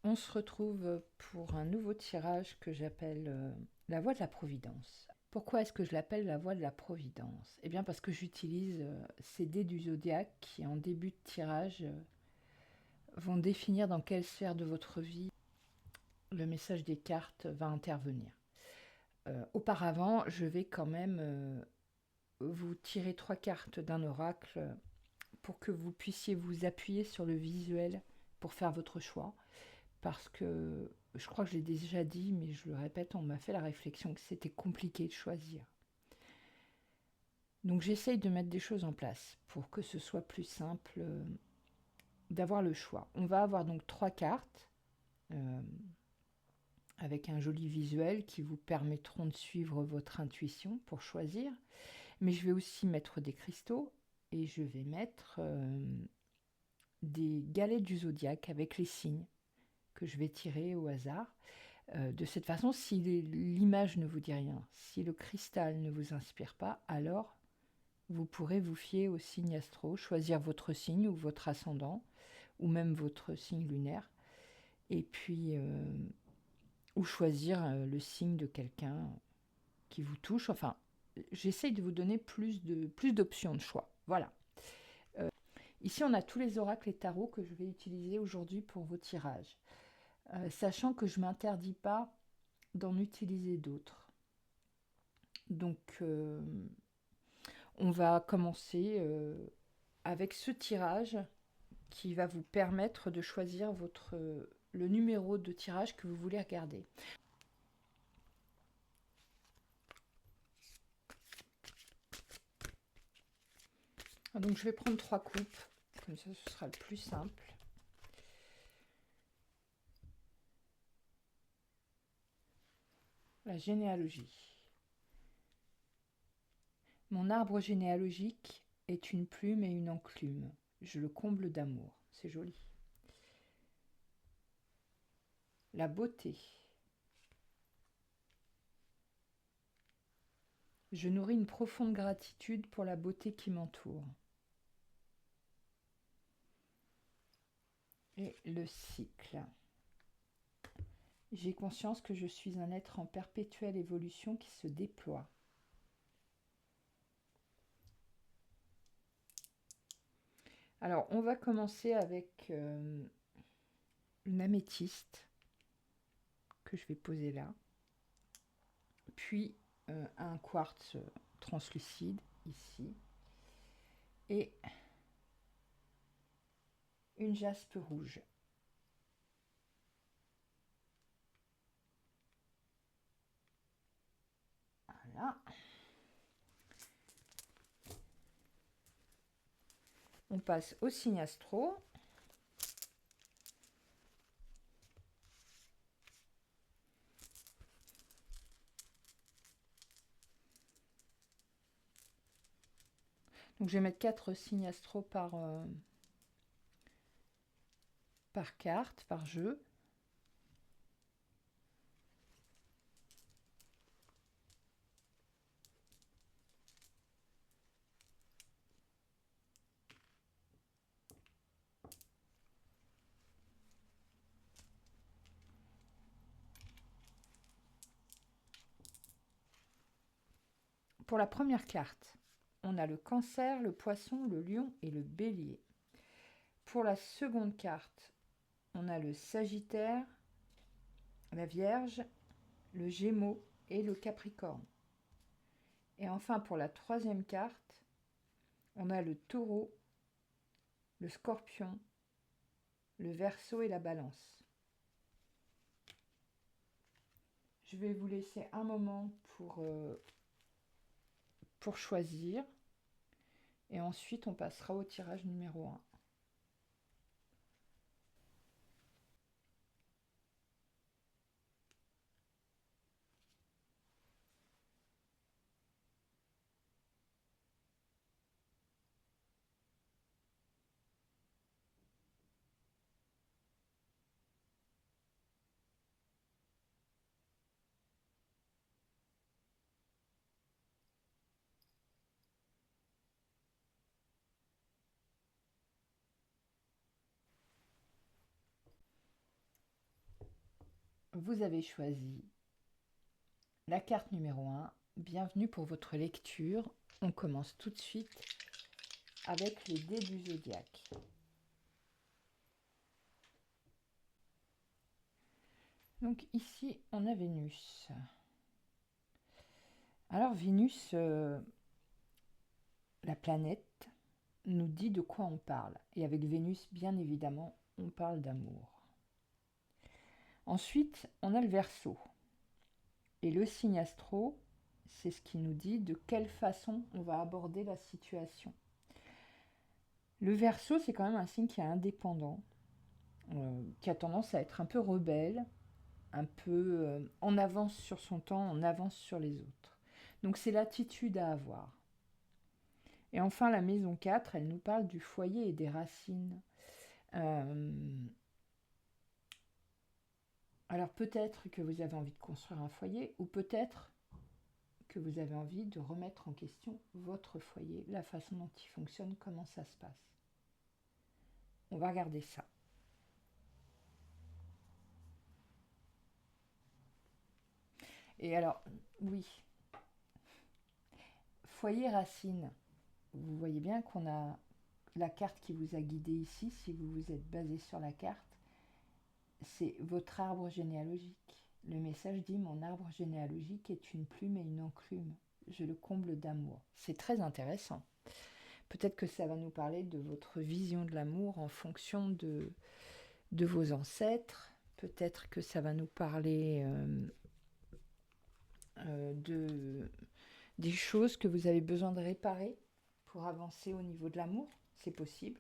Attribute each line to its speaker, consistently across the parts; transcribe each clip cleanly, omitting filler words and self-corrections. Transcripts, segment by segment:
Speaker 1: On se retrouve pour un nouveau tirage que j'appelle la voie de la Providence. Pourquoi est-ce que je l'appelle la voie de la Providence? Eh bien parce que j'utilise ces dés du zodiaque qui, en début de tirage, vont définir dans quelle sphère de votre vie le message des cartes va intervenir. Auparavant, je vais quand même vous tirer 3 cartes d'un oracle pour que vous puissiez vous appuyer sur le visuel pour faire votre choix. Parce que je crois que j'ai déjà dit, mais je le répète, on m'a fait la réflexion que c'était compliqué de choisir. Donc j'essaye de mettre des choses en place pour que ce soit plus simple d'avoir le choix. On va avoir donc 3 cartes avec un joli visuel qui vous permettront de suivre votre intuition pour choisir. Mais je vais aussi mettre des cristaux et je vais mettre des galets du zodiaque avec les signes que je vais tirer au hasard. De cette façon, si l'image ne vous dit rien, si le cristal ne vous inspire pas, alors vous pourrez vous fier au signe astro, choisir votre signe ou votre ascendant, ou même votre signe lunaire, et puis ou choisir le signe de quelqu'un qui vous touche. Enfin, j'essaye de vous donner plus d'options de choix. Voilà. Ici, on a tous les oracles et tarots que je vais utiliser aujourd'hui pour vos tirages, sachant que je ne m'interdis pas d'en utiliser d'autres. Donc, on va commencer avec ce tirage qui va vous permettre de choisir le numéro de tirage que vous voulez regarder. Donc, je vais prendre 3 coupes, comme ça ce sera le plus simple. La généalogie. Mon arbre généalogique est une plume et une enclume. Je le comble d'amour. C'est joli. La beauté. Je nourris une profonde gratitude pour la beauté qui m'entoure. Et le cycle. J'ai conscience que je suis un être en perpétuelle évolution qui se déploie. Alors, on va commencer avec une améthyste que je vais poser là, puis un quartz translucide ici, et une jaspe rouge. Voilà. On passe au signe astro. Donc je vais mettre 4 signes astro par carte, par jeu. Pour la première carte, on a le cancer, le poisson, le lion et le bélier. Pour la seconde carte, on a le sagittaire, la vierge, le gémeaux et le capricorne. Et enfin, pour la troisième carte, on a le taureau, le scorpion, le verseau et la balance. Je vais vous laisser un moment pour choisir. Et ensuite, on passera au tirage numéro 1. vous avez choisi la carte numéro 1. Bienvenue pour votre lecture. On commence tout de suite avec les dés du zodiaque. Donc ici, on a Vénus. Alors Vénus, la planète, nous dit de quoi on parle. Et avec Vénus, bien évidemment, on parle d'amour. Ensuite, on a le Verseau. Et le signe astro, c'est ce qui nous dit de quelle façon on va aborder la situation. Le Verseau, c'est quand même un signe qui est indépendant, qui a tendance à être un peu rebelle, un peu en avance sur son temps, en avance sur les autres. Donc c'est l'attitude à avoir. Et enfin, la maison 4, elle nous parle du foyer et des racines. Alors peut-être que vous avez envie de construire un foyer, ou peut-être que vous avez envie de remettre en question votre foyer, la façon dont il fonctionne, comment ça se passe. On va regarder ça. Et alors, oui, foyer racine, vous voyez bien qu'on a la carte qui vous a guidé ici, si vous vous êtes basé sur la carte, c'est votre arbre généalogique. Le message dit: mon arbre généalogique est une plume et une enclume. Je le comble d'amour. C'est très intéressant. Peut-être que ça va nous parler de votre vision de l'amour en fonction de vos ancêtres. Peut-être que ça va nous parler des choses que vous avez besoin de réparer pour avancer au niveau de l'amour. C'est possible.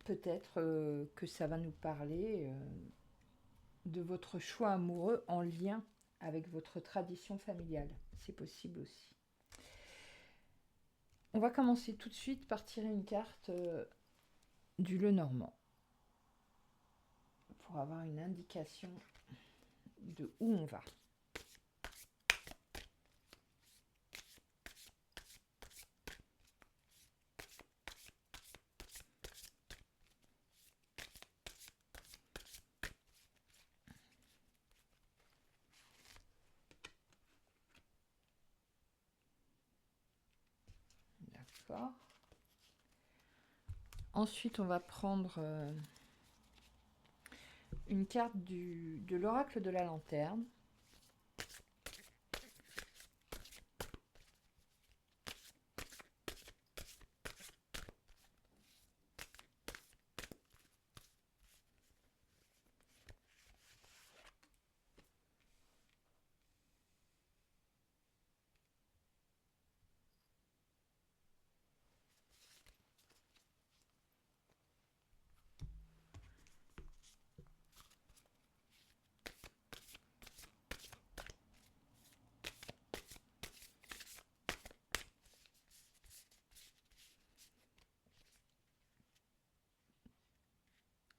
Speaker 1: Peut-être que ça va nous parler de votre choix amoureux en lien avec votre tradition familiale. C'est possible aussi. On va commencer tout de suite par tirer une carte du Lenormand pour avoir une indication de où on va. D'accord. Ensuite, on va prendre une carte de l'oracle de la lanterne.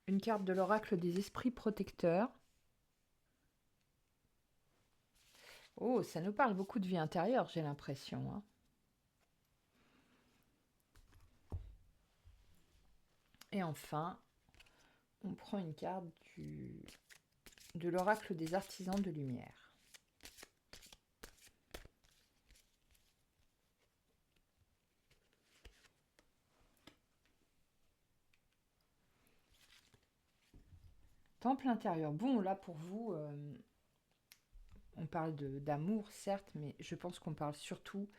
Speaker 1: Une carte de l'oracle des esprits protecteurs. Oh, ça nous parle beaucoup de vie intérieure, j'ai l'impression. Hein. Et enfin, on prend une carte de l'oracle des artisans de lumière. Temple intérieur. Bon, là pour vous, on parle d'amour, certes, mais je pense qu'on parle surtout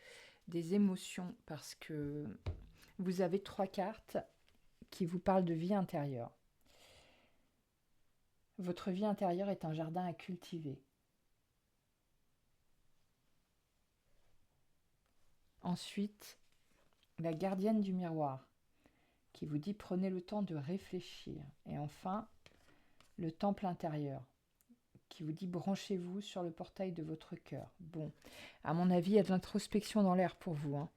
Speaker 1: des émotions parce que vous avez 3 cartes qui vous parlent de vie intérieure. Votre vie intérieure est un jardin à cultiver. Ensuite, la gardienne du miroir qui vous dit: prenez le temps de réfléchir. Et enfin, le temple intérieur qui vous dit: branchez-vous sur le portail de votre cœur. Bon, à mon avis, il y a de l'introspection dans l'air pour vous. Hein.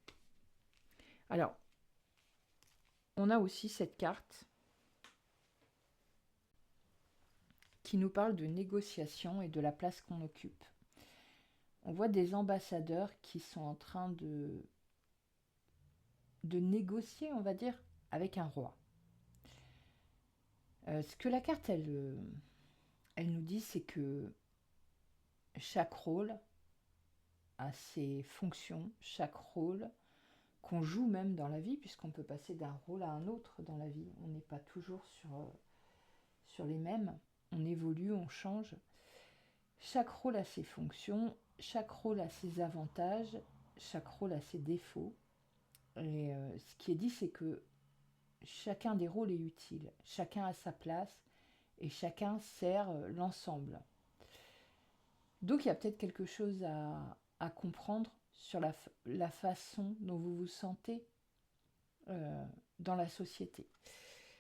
Speaker 1: Alors, on a aussi cette carte qui nous parle de négociation et de la place qu'on occupe. On voit des ambassadeurs qui sont en train de négocier, on va dire, avec un roi. Ce que la carte, elle nous dit, c'est que chaque rôle a ses fonctions, chaque rôle qu'on joue même dans la vie, puisqu'on peut passer d'un rôle à un autre dans la vie. On n'est pas toujours sur les mêmes. On évolue, on change. Chaque rôle a ses fonctions, chaque rôle a ses avantages, chaque rôle a ses défauts. Et ce qui est dit, c'est que chacun des rôles est utile, chacun a sa place et chacun sert l'ensemble. Donc il y a peut-être quelque chose à comprendre sur la façon dont vous vous sentez dans la société.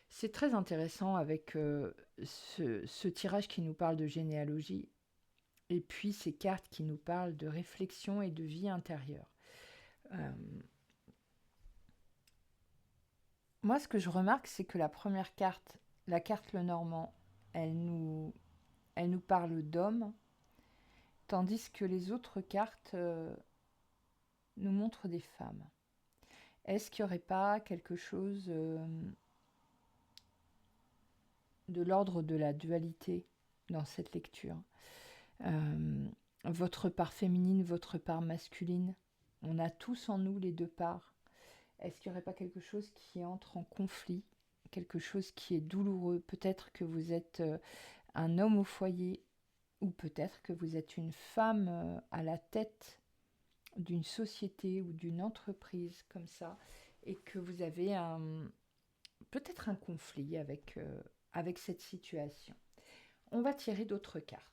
Speaker 1: C'est très intéressant avec ce tirage qui nous parle de généalogie et puis ces cartes qui nous parlent de réflexion et de vie intérieure. Moi, ce que je remarque, c'est que la première carte, la carte Lenormand, elle nous parle d'hommes, tandis que les autres cartes nous montrent des femmes. Est-ce qu'il n'y aurait pas quelque chose de l'ordre de la dualité dans cette lecture? Votre part féminine, votre part masculine, on a tous en nous les deux parts. Est-ce qu'il n'y aurait pas quelque chose qui entre en conflit, quelque chose qui est douloureux? Peut-être que vous êtes un homme au foyer, ou peut-être que vous êtes une femme à la tête d'une société ou d'une entreprise comme ça, et que vous avez peut-être un conflit avec cette situation. On va tirer d'autres cartes.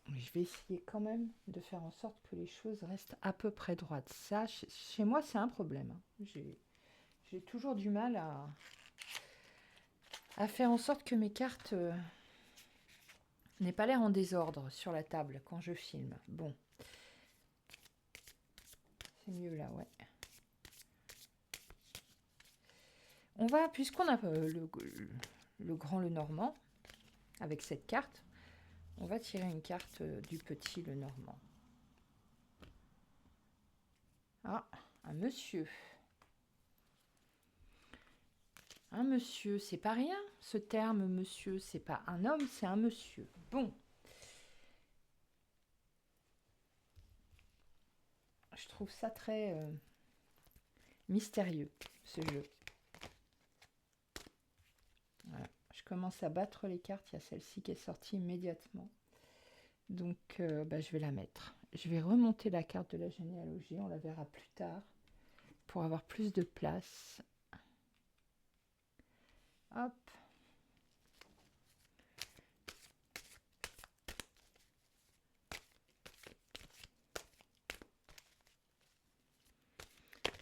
Speaker 1: Je vais essayer quand même de faire en sorte que les choses restent à peu près droites. Ça, chez moi, c'est un problème. J'ai toujours du mal à faire en sorte que mes cartes n'aient pas l'air en désordre sur la table quand je filme. Bon. C'est mieux là, ouais. On va, puisqu'on a le grand Lenormand, avec cette carte, on va tirer une carte du petit Lenormand. Ah, un monsieur. Un monsieur, c'est pas rien, ce terme monsieur, c'est pas un homme, c'est un monsieur. Bon. Je trouve ça très mystérieux, ce jeu. Voilà. Je commence à battre les cartes, il y a celle-ci qui est sortie immédiatement. Donc, je vais la mettre. Je vais remonter la carte de la généalogie, on la verra plus tard, pour avoir plus de place. Hop.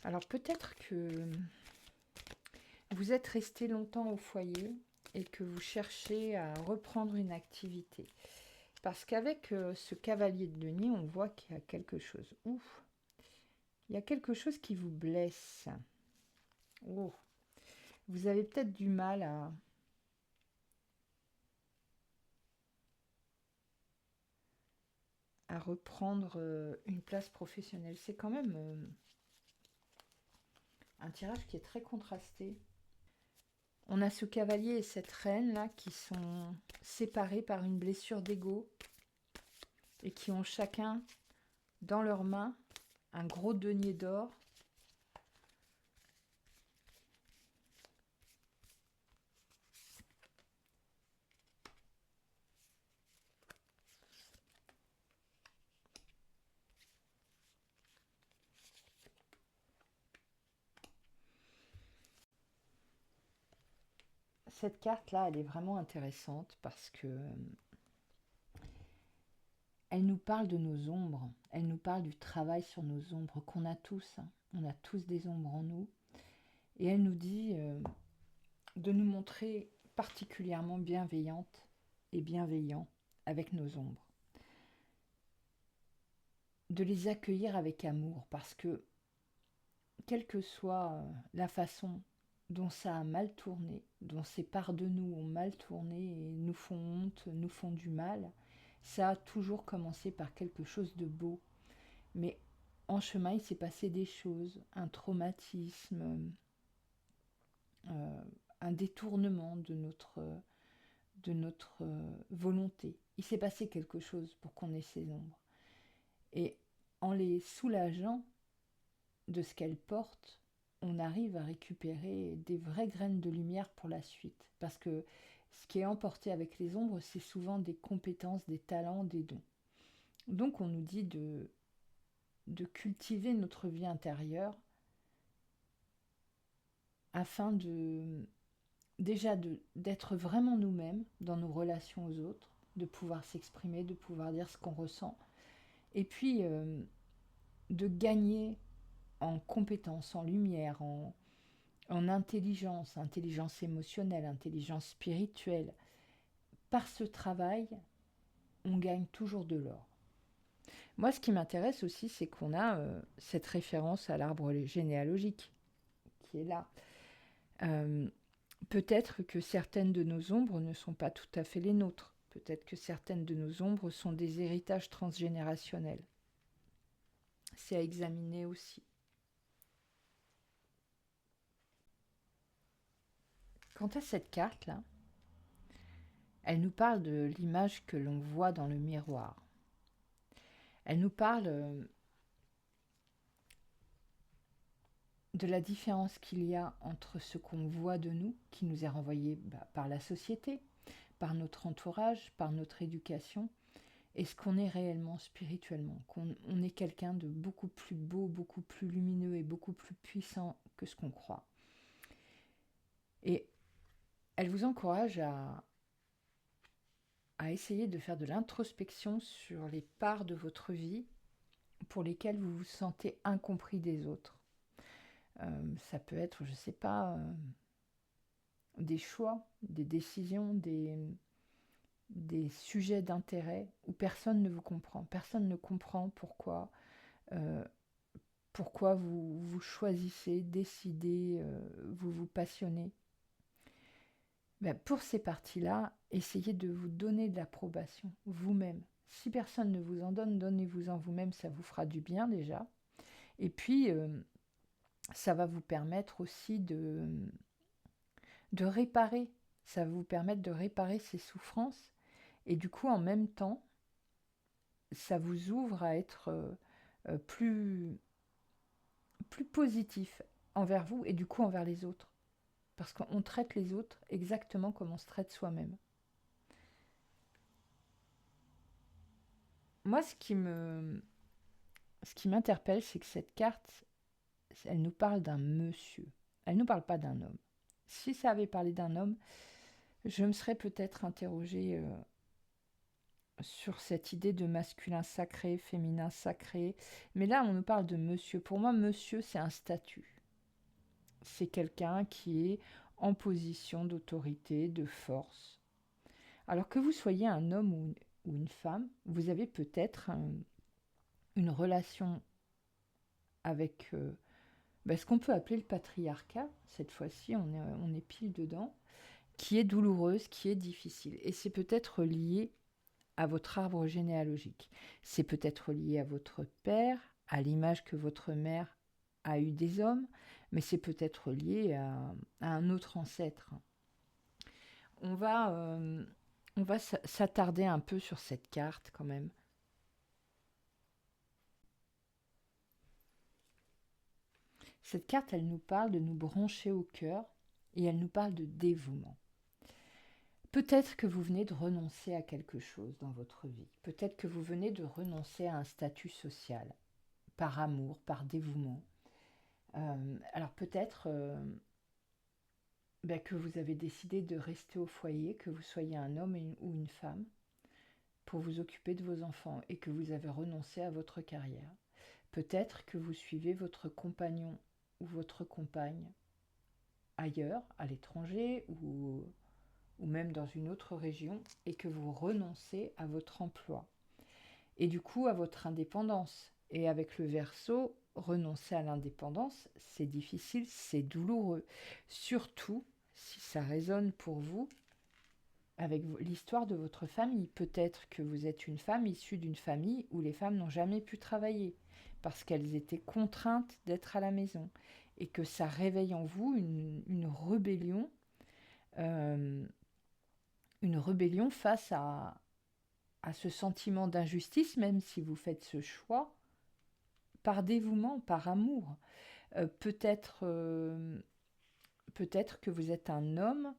Speaker 1: Alors peut-être que vous êtes resté longtemps au foyer et que vous cherchez à reprendre une activité. Parce qu'avec ce cavalier de denier, on voit qu'il y a quelque chose. Ouf. Il y a quelque chose qui vous blesse. Oh. Vous avez peut-être du mal à reprendre une place professionnelle. C'est quand même un tirage qui est très contrasté. On a ce cavalier et cette reine là qui sont séparés par une blessure d'ego et qui ont chacun dans leurs mains un gros denier d'or. Cette carte-là, elle est vraiment intéressante parce que elle nous parle de nos ombres, elle nous parle du travail sur nos ombres qu'on a tous. On a tous des ombres en nous. Et elle nous dit de nous montrer particulièrement bienveillantes et bienveillants avec nos ombres. De les accueillir avec amour parce que, quelle que soit la façon dont ça a mal tourné, dont ces parts de nous ont mal tourné et nous font honte, nous font du mal, ça a toujours commencé par quelque chose de beau. Mais en chemin, il s'est passé des choses, un traumatisme, un détournement de notre volonté. Il s'est passé quelque chose pour qu'on ait ces ombres. Et en les soulageant de ce qu'elles portent, on arrive à récupérer des vraies graines de lumière pour la suite. Parce que ce qui est emporté avec les ombres, c'est souvent des compétences, des talents, des dons. Donc on nous dit de cultiver notre vie intérieure afin d'être vraiment nous-mêmes dans nos relations aux autres, de pouvoir s'exprimer, de pouvoir dire ce qu'on ressent, et puis de gagner en compétences, en lumière, en intelligence, intelligence émotionnelle, intelligence spirituelle. Par ce travail, on gagne toujours de l'or. Moi, ce qui m'intéresse aussi, c'est qu'on a cette référence à l'arbre généalogique qui est là. Peut-être que certaines de nos ombres ne sont pas tout à fait les nôtres. Peut-être que certaines de nos ombres sont des héritages transgénérationnels. C'est à examiner aussi. Quant à cette carte-là, elle nous parle de l'image que l'on voit dans le miroir. Elle nous parle de la différence qu'il y a entre ce qu'on voit de nous, qui nous est renvoyé par la société, par notre entourage, par notre éducation, et ce qu'on est réellement spirituellement, qu'on est quelqu'un de beaucoup plus beau, beaucoup plus lumineux et beaucoup plus puissant que ce qu'on croit. Et elle vous encourage à essayer de faire de l'introspection sur les parts de votre vie pour lesquelles vous vous sentez incompris des autres. Ça peut être, je ne sais pas, des choix, des décisions, des sujets d'intérêt où personne ne vous comprend. Personne ne comprend pourquoi vous choisissez, décidez, vous vous passionnez. Pour ces parties-là, essayez de vous donner de l'approbation vous-même. Si personne ne vous en donne, donnez-vous-en vous-même, ça vous fera du bien déjà. Et puis, ça va vous permettre aussi de réparer. Ça va vous permettre de réparer ces souffrances. Et du coup, en même temps, ça vous ouvre à être plus positif envers vous et du coup envers les autres. Parce qu'on traite les autres exactement comme on se traite soi-même. Moi, ce qui m'interpelle, c'est que cette carte, elle nous parle d'un monsieur. Elle ne nous parle pas d'un homme. Si ça avait parlé d'un homme, je me serais peut-être interrogée sur cette idée de masculin sacré, féminin sacré. Mais là, on nous parle de monsieur. Pour moi, monsieur, c'est un statut. C'est quelqu'un qui est en position d'autorité, de force. Alors que vous soyez un homme ou une femme, vous avez peut-être une relation avec ce qu'on peut appeler le patriarcat. Cette fois-ci, on est pile dedans, qui est douloureuse, qui est difficile. Et c'est peut-être lié à votre arbre généalogique. C'est peut-être lié à votre père, à l'image que votre mère a eue des hommes, mais c'est peut-être lié à un autre ancêtre. On va s'attarder un peu sur cette carte quand même. Cette carte, elle nous parle de nous brancher au cœur et elle nous parle de dévouement. Peut-être que vous venez de renoncer à quelque chose dans votre vie. Peut-être que vous venez de renoncer à un statut social, par amour, par dévouement. Alors peut-être que vous avez décidé de rester au foyer, que vous soyez un homme ou une femme, pour vous occuper de vos enfants et que vous avez renoncé à votre carrière. Peut-être que vous suivez votre compagnon ou votre compagne ailleurs, à l'étranger ou même dans une autre région, et que vous renoncez à votre emploi. Et du coup, à votre indépendance. Et avec le Verseau, renoncer à l'indépendance, c'est difficile, c'est douloureux. Surtout si ça résonne pour vous avec l'histoire de votre famille. Peut-être que vous êtes une femme issue d'une famille où les femmes n'ont jamais pu travailler parce qu'elles étaient contraintes d'être à la maison et que ça réveille en vous euh, une rébellion face à ce sentiment d'injustice, même si vous faites ce choix par dévouement, par amour. Peut-être que vous êtes un homme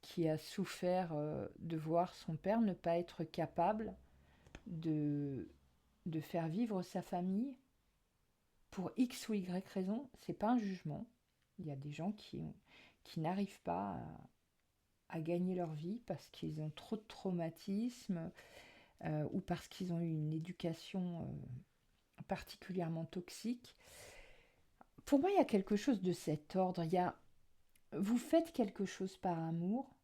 Speaker 1: qui a souffert de voir son père ne pas être capable de, de faire vivre sa famille pour X ou Y raison. C'est pas un jugement. Il y a des gens qui n'arrivent pas à gagner leur vie parce qu'ils ont trop de traumatismes ou parce qu'ils ont eu une éducation particulièrement toxique. Pour moi, il y a quelque chose de cet ordre. Vous faites quelque chose par amour,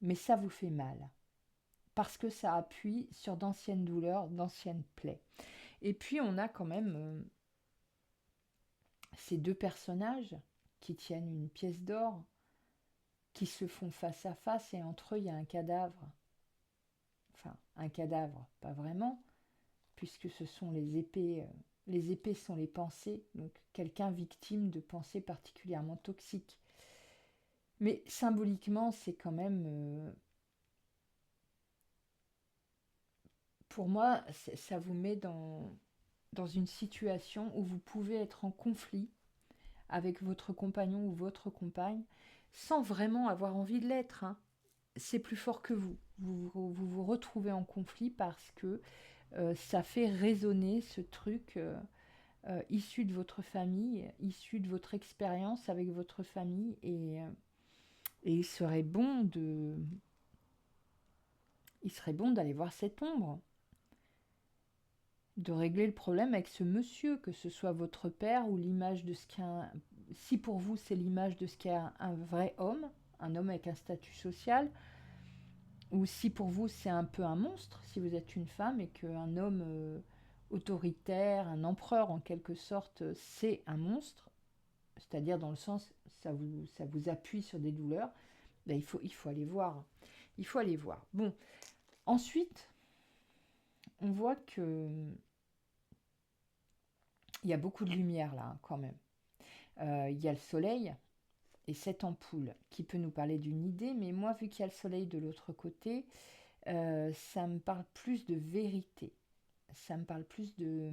Speaker 1: mais ça vous fait mal. Parce que ça appuie sur d'anciennes douleurs, d'anciennes plaies. Et puis on a quand même ces deux personnages qui tiennent une pièce d'or, qui se font face à face, et entre eux il y a un cadavre. Enfin, un cadavre, pas vraiment, puisque ce sont les épées. Les épées sont les pensées, donc quelqu'un victime de pensées particulièrement toxiques. Mais symboliquement, c'est quand même... pour moi, ça vous met dans une situation où vous pouvez être en conflit avec votre compagnon ou votre compagne sans vraiment avoir envie de l'être. Hein. C'est plus fort que vous. Vous retrouvez en conflit parce que ça fait résonner ce truc issu de votre famille, issu de votre expérience avec votre famille. Et il serait bon d'aller voir cette ombre, de régler le problème avec ce monsieur, que ce soit votre père ou l'image de ce qu'est un... Si pour vous c'est l'image de ce qu'est un vrai homme, un homme avec un statut social, ou si pour vous c'est un peu un monstre, si vous êtes une femme et qu'un homme autoritaire, un empereur en quelque sorte, c'est un monstre, c'est-à-dire dans le sens ça vous appuie sur des douleurs, ben il faut aller voir. Il faut aller voir. Bon, ensuite, on voit que il y a beaucoup de lumière là, quand même. Il y a le soleil et cette ampoule qui peut nous parler d'une idée, mais moi, vu qu'il y a le soleil de l'autre côté, ça me parle plus de vérité. Ça me parle plus de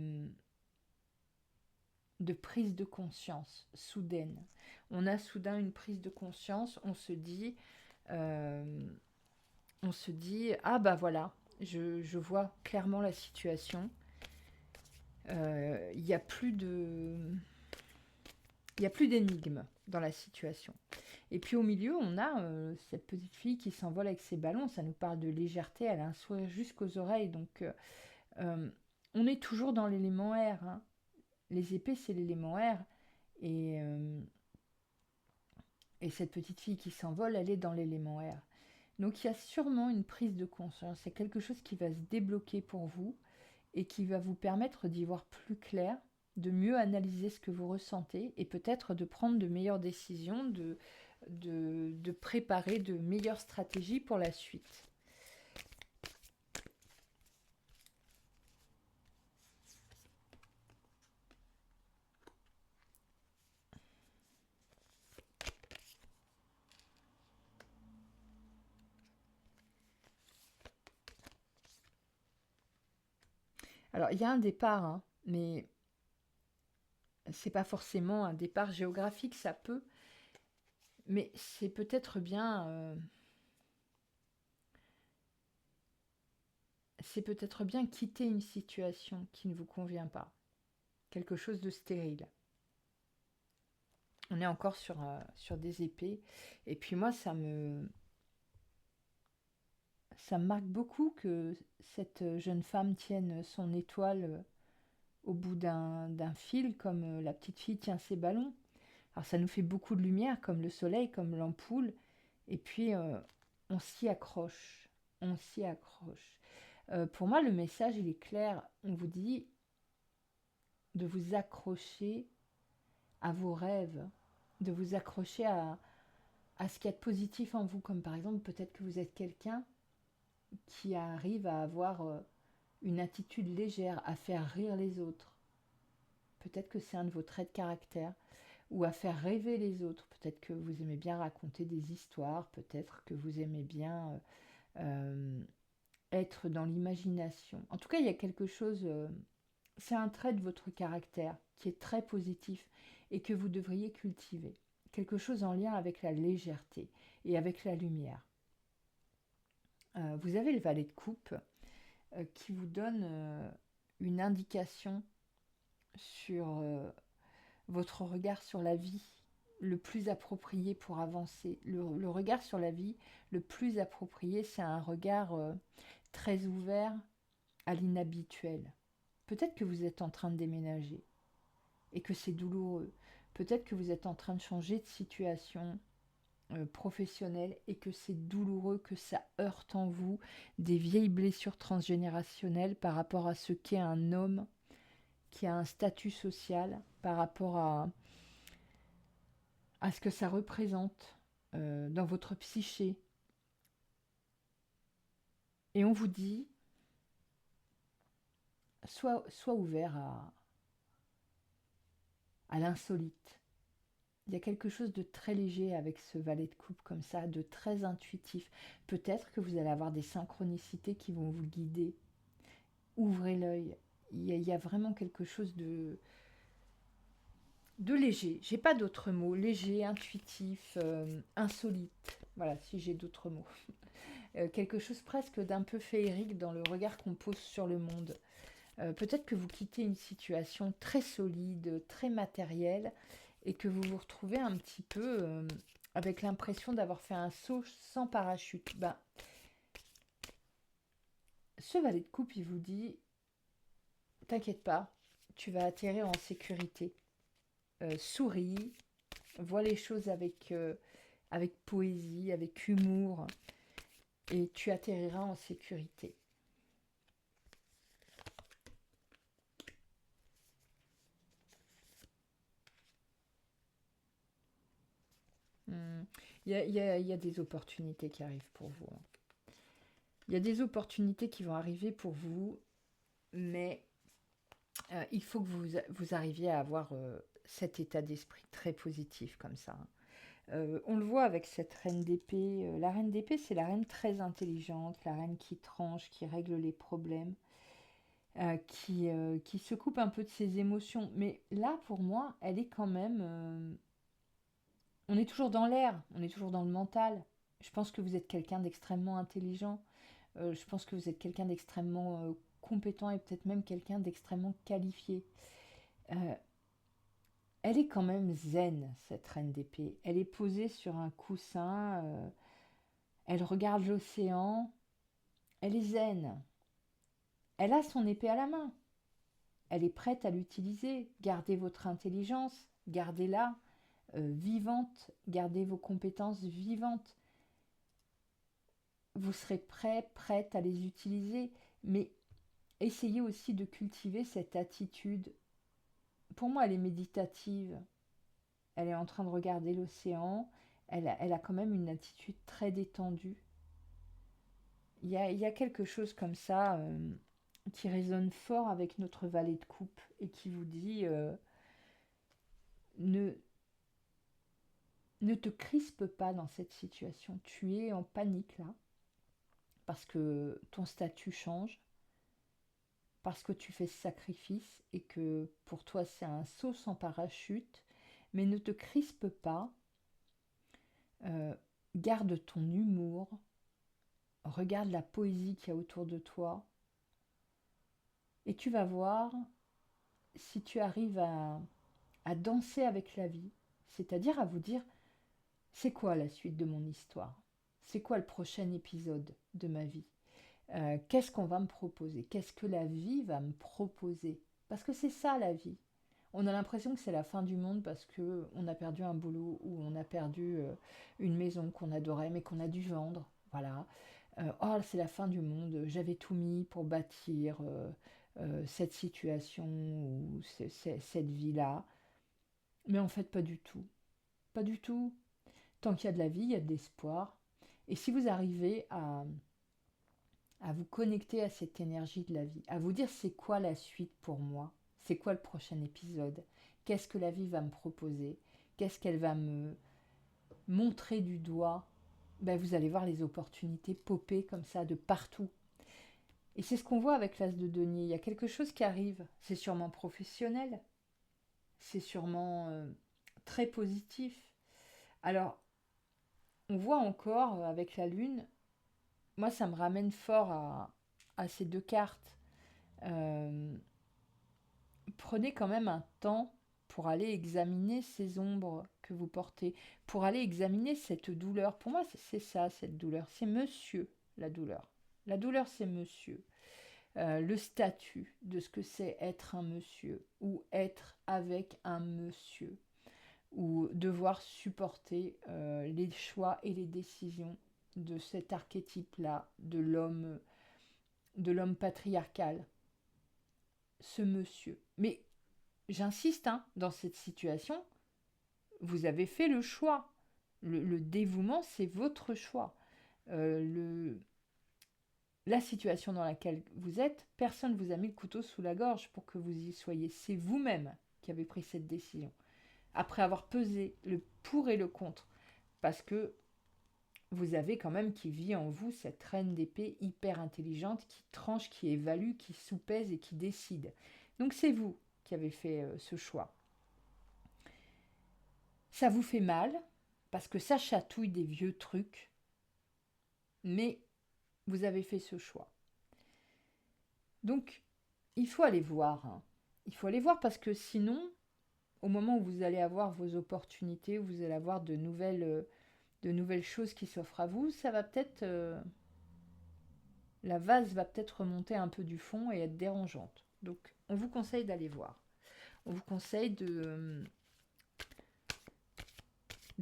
Speaker 1: prise de conscience soudaine. On a soudain une prise de conscience, euh, on se dit ah bah voilà, je vois clairement la situation. Il n'y a plus d'énigmes dans la situation. Et puis au milieu, on a cette petite fille qui s'envole avec ses ballons. Ça nous parle de légèreté, elle a un sourire jusqu'aux oreilles. Donc on est toujours dans l'élément R. Hein. Les épées, c'est l'élément R. Et, euh, et cette petite fille qui s'envole, elle est dans l'élément R. Donc il y a sûrement une prise de conscience. C'est quelque chose qui va se débloquer pour vous et qui va vous permettre d'y voir plus clair, de mieux analyser ce que vous ressentez et peut-être de prendre de meilleures décisions, de préparer de meilleures stratégies pour la suite. Alors, il y a un départ, hein, mais c'est pas forcément un départ géographique, ça peut, mais c'est peut-être bien quitter une situation qui ne vous convient pas, quelque chose de stérile. On est encore sur des épées, et puis moi, ça me marque beaucoup que cette jeune femme tienne son étoile au bout d'un fil, comme la petite fille tient ses ballons. Alors ça nous fait beaucoup de lumière, comme le soleil, comme l'ampoule, et puis on s'y accroche, on s'y accroche. Pour moi, le message, il est clair. On vous dit de vous accrocher à vos rêves, de vous accrocher à ce qu'il y a de positif en vous, comme par exemple peut-être que vous êtes quelqu'un qui arrive à avoir une attitude légère, à faire rire les autres. Peut-être que c'est un de vos traits de caractère, ou à faire rêver les autres. Peut-être que vous aimez bien raconter des histoires, peut-être que vous aimez bien euh, être dans l'imagination. En tout cas, il y a quelque chose, c'est un trait de votre caractère qui est très positif et que vous devriez cultiver. Quelque chose en lien avec la légèreté et avec la lumière. Vous avez le valet de coupe qui vous donne une indication sur votre regard sur la vie le plus approprié pour avancer. Le regard sur la vie le plus approprié, c'est un regard très ouvert à l'inhabituel. Peut-être que vous êtes en train de déménager et que c'est douloureux. Peut-être que vous êtes en train de changer de situation professionnelle et que c'est douloureux, que ça heurte en vous des vieilles blessures transgénérationnelles par rapport à ce qu'est un homme qui a un statut social, par rapport à ce que ça représente dans votre psyché. Et on vous dit, sois ouvert à l'insolite. Il y a quelque chose de très léger avec ce valet de coupe comme ça, de très intuitif. Peut-être que vous allez avoir des synchronicités qui vont vous guider. Ouvrez l'œil. Il y a vraiment quelque chose de léger. J'ai pas d'autres mots. Léger, intuitif, insolite. Voilà, si j'ai d'autres mots. Quelque chose presque d'un peu féerique dans le regard qu'on pose sur le monde. Peut-être que vous quittez une situation très solide, très matérielle, et que vous vous retrouvez un petit peu avec l'impression d'avoir fait un saut sans parachute. Ben, ce valet de coupe, il vous dit, t'inquiète pas, tu vas atterrir en sécurité. Souris, vois les choses avec poésie, avec humour, et tu atterriras en sécurité. Hmm. Il y a des opportunités qui arrivent pour vous. Il y a des opportunités qui vont arriver pour vous, mais il faut que vous arriviez à avoir cet état d'esprit très positif comme ça. On le voit avec cette reine d'épée. La reine d'épée, c'est la reine très intelligente, la reine qui tranche, qui règle les problèmes, qui se coupe un peu de ses émotions. Mais là, pour moi, elle est quand même... on est toujours dans l'air, on est toujours dans le mental. Je pense que vous êtes quelqu'un d'extrêmement intelligent. Je pense que vous êtes quelqu'un d'extrêmement compétent et peut-être même quelqu'un d'extrêmement qualifié. Euh, Elle est quand même zen, cette reine d'épée. Elle est posée sur un coussin, elle regarde l'océan, elle est zen. Elle a son épée à la main. Elle est prête à l'utiliser. Gardez votre intelligence, gardez-la vivante, gardez vos compétences vivantes. Vous serez prête à les utiliser, mais essayez aussi de cultiver cette attitude. Pour moi, elle est méditative. Elle est en train de regarder l'océan. Elle a quand même une attitude très détendue. Il y a quelque chose comme ça qui résonne fort avec notre valet de coupe et qui vous dit ne, ne te crispe pas dans cette situation. Tu es en panique là parce que ton statut change, parce que tu fais ce sacrifice et que pour toi c'est un saut sans parachute. Mais ne te crispe pas. euh, Garde ton humour. Regarde la poésie qu'il y a autour de toi. Et tu vas voir si tu arrives à danser avec la vie, c'est-à-dire à vous dire, c'est quoi la suite de mon histoire? C'est quoi le prochain épisode de ma vie? Qu'est-ce qu'on va me proposer? Qu'est-ce que la vie va me proposer? Parce que c'est ça la vie. On a l'impression que c'est la fin du monde parce que on a perdu un boulot ou on a perdu une maison qu'on adorait mais qu'on a dû vendre. Voilà. Oh, c'est la fin du monde. J'avais tout mis pour bâtir cette situation ou cette vie-là. Mais en fait, pas du tout. Pas du tout. Tant qu'il y a de la vie, il y a de l'espoir. Et si vous arrivez à vous connecter à cette énergie de la vie, à vous dire c'est quoi la suite pour moi, c'est quoi le prochain épisode, qu'est-ce que la vie va me proposer, qu'est-ce qu'elle va me montrer du doigt, ben vous allez voir les opportunités popper comme ça de partout. Et c'est ce qu'on voit avec l'as de denier. Il y a quelque chose qui arrive. C'est sûrement professionnel. C'est sûrement très positif. Alors, on voit encore avec la lune, moi ça me ramène fort à ces deux cartes. Euh, Prenez quand même un temps pour aller examiner ces ombres que vous portez, pour aller examiner cette douleur. Pour moi, c'est ça, cette douleur. C'est monsieur, la douleur. La douleur, c'est monsieur. Le statut de ce que c'est être un monsieur ou être avec un monsieur ou devoir supporter les choix et les décisions de cet archétype-là de l'homme patriarcal, ce monsieur. Mais j'insiste, hein, dans cette situation, vous avez fait le choix. Le dévouement, c'est votre choix. La situation dans laquelle vous êtes, personne ne vous a mis le couteau sous la gorge pour que vous y soyez. C'est vous-même qui avez pris cette décision. Après avoir pesé le pour et le contre. Parce que vous avez quand même qui vit en vous cette reine d'épée hyper intelligente qui tranche, qui évalue, qui soupèse et qui décide. Donc c'est vous qui avez fait ce choix. Ça vous fait mal, parce que ça chatouille des vieux trucs, mais vous avez fait ce choix. Donc, il faut aller voir. Hein. Il faut aller voir parce que sinon, au moment où vous allez avoir vos opportunités, où vous allez avoir de nouvelles choses qui s'offrent à vous, ça va peut-être... la vase va peut-être remonter un peu du fond et être dérangeante. Donc, on vous conseille d'aller voir. On vous conseille de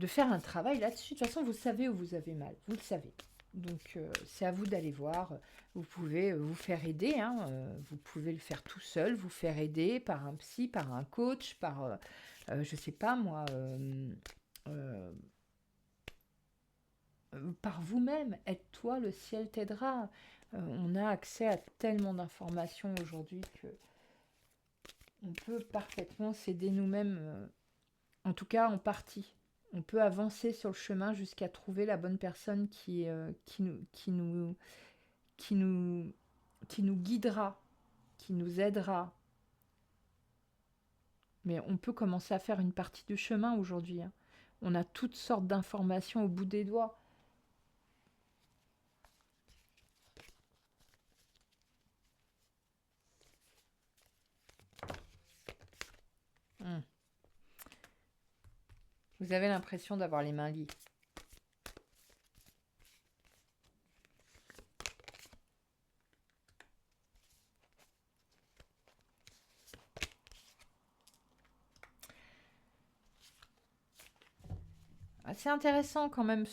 Speaker 1: faire un travail là-dessus. De toute façon, vous savez où vous avez mal. Vous le savez. Donc, c'est à vous d'aller voir. Vous pouvez vous faire aider. Hein, vous pouvez le faire tout seul, vous faire aider par un psy, par un coach, par, je sais pas moi, par vous-même. Aide-toi, le ciel t'aidera. On a accès à tellement d'informations aujourd'hui que on peut parfaitement s'aider nous-mêmes, en tout cas en partie. On peut avancer sur le chemin jusqu'à trouver la bonne personne qui nous guidera, qui nous aidera. Mais on peut commencer à faire une partie du chemin aujourd'hui. Hein. On a toutes sortes d'informations au bout des doigts. Vous avez l'impression d'avoir les mains liées. C'est intéressant quand même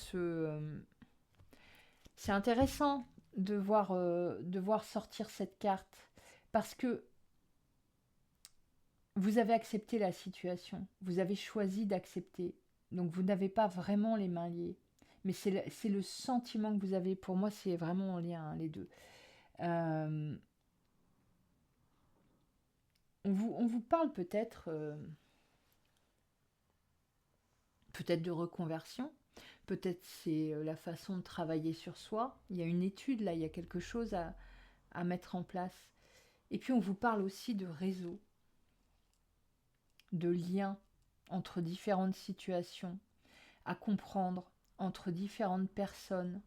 Speaker 1: c'est intéressant de voir sortir cette carte parce que vous avez accepté la situation, vous avez choisi d'accepter, donc vous n'avez pas vraiment les mains liées, mais c'est le sentiment que vous avez. Pour moi, c'est vraiment en lien, hein, les deux. Euh, on vous parle peut-être de reconversion. Peut-être c'est la façon de travailler sur soi. Il y a une étude là, il y a quelque chose à mettre en place. Et puis on vous parle aussi de réseau, de liens entre différentes situations, à comprendre entre différentes personnes.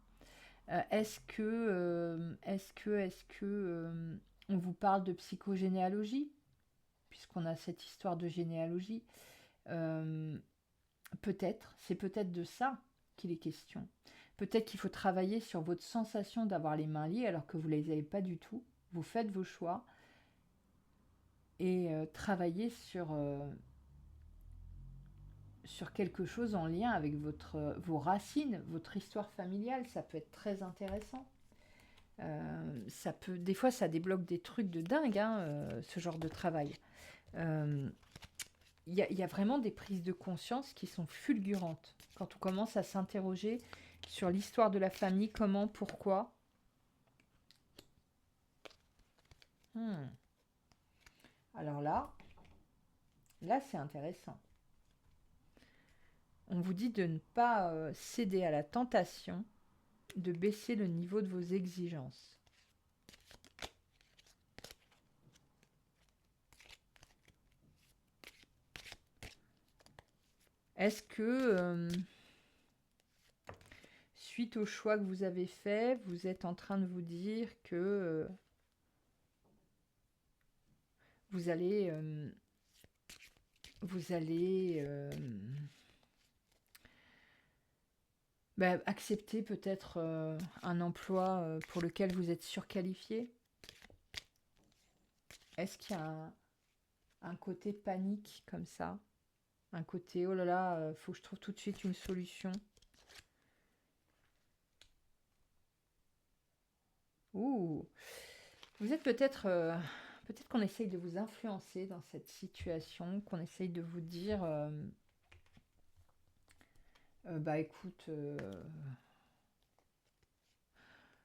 Speaker 1: Est-ce que on vous parle de psychogénéalogie, puisqu'on a cette histoire de généalogie. C'est peut-être de ça qu'il est question. Peut-être qu'il faut travailler sur votre sensation d'avoir les mains liées alors que vous ne les avez pas du tout. Vous faites vos choix et travailler sur quelque chose en lien avec vos racines, votre histoire familiale. Ça peut être très intéressant. Des fois, ça débloque des trucs de dingue, hein, ce genre de travail. Il y a vraiment des prises de conscience qui sont fulgurantes. Quand on commence à s'interroger sur l'histoire de la famille, comment, pourquoi. Hmm. Alors là c'est intéressant. On vous dit de ne pas céder à la tentation de baisser le niveau de vos exigences. Est-ce que, suite au choix que vous avez fait, vous êtes en train de vous dire que vous allez accepter peut-être un emploi pour lequel vous êtes surqualifié? Est-ce qu'il y a un côté panique comme ça? Un côté, oh là là, faut que je trouve tout de suite une solution. Ouh, vous êtes peut-être qu'on essaye de vous influencer dans cette situation, qu'on essaye de vous dire, bah écoute,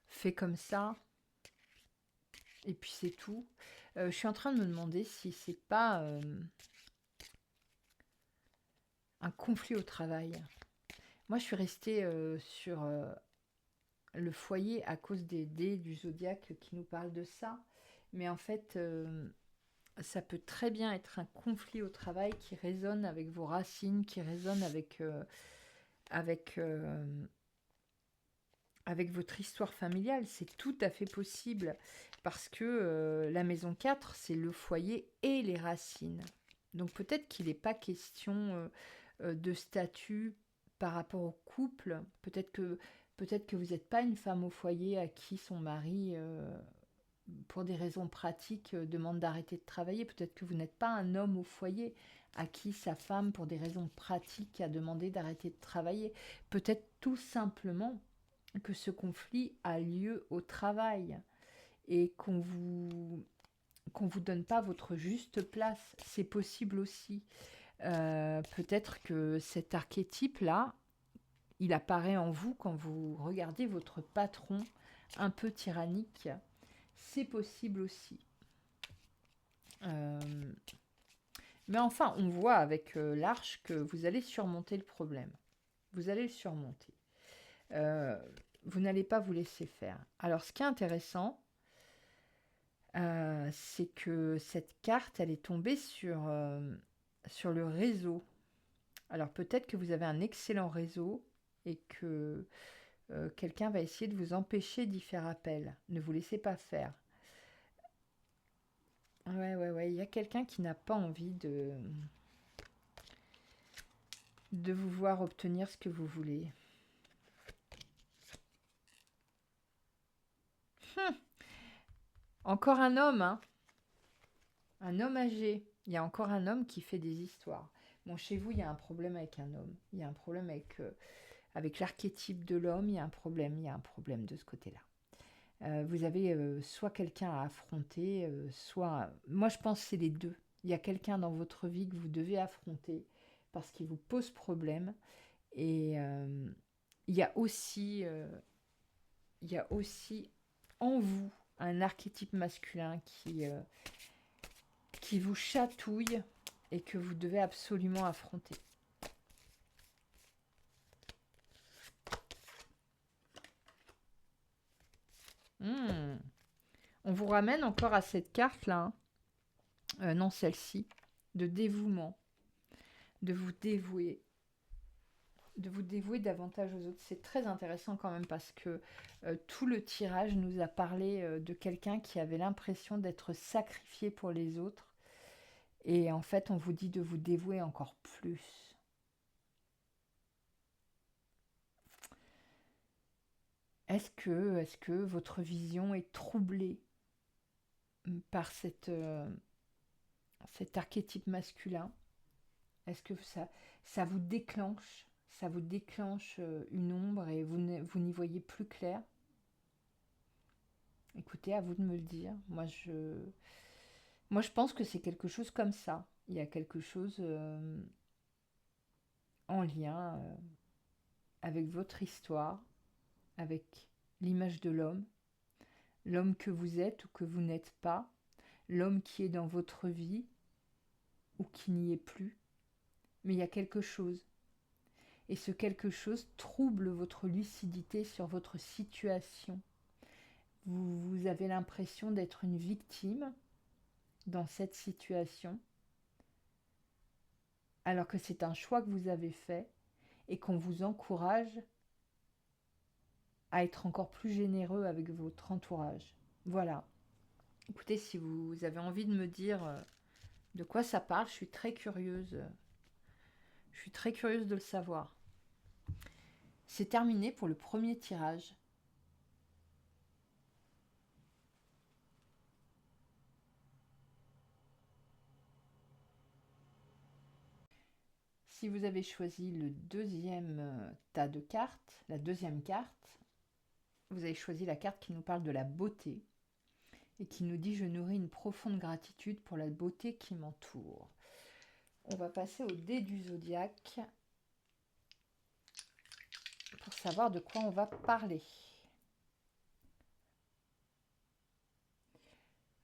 Speaker 1: fais comme ça, et puis c'est tout. Je suis en train de me demander si c'est pas un conflit au travail. Moi, je suis restée sur le foyer à cause des dés du zodiaque qui nous parlent de ça. Mais en fait, ça peut très bien être un conflit au travail qui résonne avec vos racines, qui résonne avec, avec votre histoire familiale. C'est tout à fait possible parce que la maison 4, c'est le foyer et les racines. Donc peut-être qu'il n'est pas question de statut par rapport au couple. Peut-être que vous n'êtes pas une femme au foyer à qui son mari, pour des raisons pratiques, demande d'arrêter de travailler. Peut-être que vous n'êtes pas un homme au foyer à qui sa femme, pour des raisons pratiques, a demandé d'arrêter de travailler. Peut-être tout simplement que ce conflit a lieu au travail et qu'on vous donne pas votre juste place. C'est possible aussi. Peut-être que cet archétype-là, il apparaît en vous quand vous regardez votre patron un peu tyrannique. C'est possible aussi. Mais enfin, on voit avec l'arche que vous allez surmonter le problème. Vous allez le surmonter. Vous n'allez pas vous laisser faire. Alors, ce qui est intéressant, c'est que cette carte, elle est tombée sur le réseau. Alors, peut-être que vous avez un excellent réseau et que quelqu'un va essayer de vous empêcher d'y faire appel. Ne vous laissez pas faire. Ouais. Il y a quelqu'un qui n'a pas envie de vous voir obtenir ce que vous voulez. Encore un homme, hein. Un homme âgé. Il y a encore un homme qui fait des histoires. Bon, chez vous, il y a un problème avec un homme. Il y a un problème avec l'archétype de l'homme. Il y a un problème de ce côté-là. Vous avez soit quelqu'un à affronter, soit... Moi, je pense que c'est les deux. Il y a quelqu'un dans votre vie que vous devez affronter parce qu'il vous pose problème. Et il y a aussi en vous un archétype masculin qui vous chatouille et que vous devez absolument affronter. On vous ramène encore à cette carte-là, hein. Non, celle-ci, de dévouement, de vous dévouer davantage aux autres. C'est très intéressant quand même parce que tout le tirage nous a parlé de quelqu'un qui avait l'impression d'être sacrifié pour les autres. Et en fait, on vous dit de vous dévouer encore plus. Est-ce que votre vision est troublée par cet archétype masculin? Est-ce que ça vous déclenche une ombre et vous n'y voyez plus clair? Écoutez, à vous de me le dire. Moi, je pense que c'est quelque chose comme ça. Il y a quelque chose en lien. avec votre histoire, avec l'image de l'homme que vous êtes ou que vous n'êtes pas, l'homme qui est dans votre vie ou qui n'y est plus. Mais il y a quelque chose. Et ce quelque chose trouble votre lucidité sur votre situation. Vous avez l'impression d'être une victime dans cette situation, alors que c'est un choix que vous avez fait et qu'on vous encourage à être encore plus généreux avec votre entourage. Voilà. Écoutez, si vous avez envie de me dire de quoi ça parle, je suis très curieuse. Je suis très curieuse de le savoir. C'est terminé pour le premier tirage. Si vous avez choisi le deuxième tas de cartes, la deuxième carte, vous avez choisi la carte qui nous parle de la beauté et qui nous dit « Je nourris une profonde gratitude pour la beauté qui m'entoure ». On va passer au dé du zodiaque pour savoir de quoi on va parler.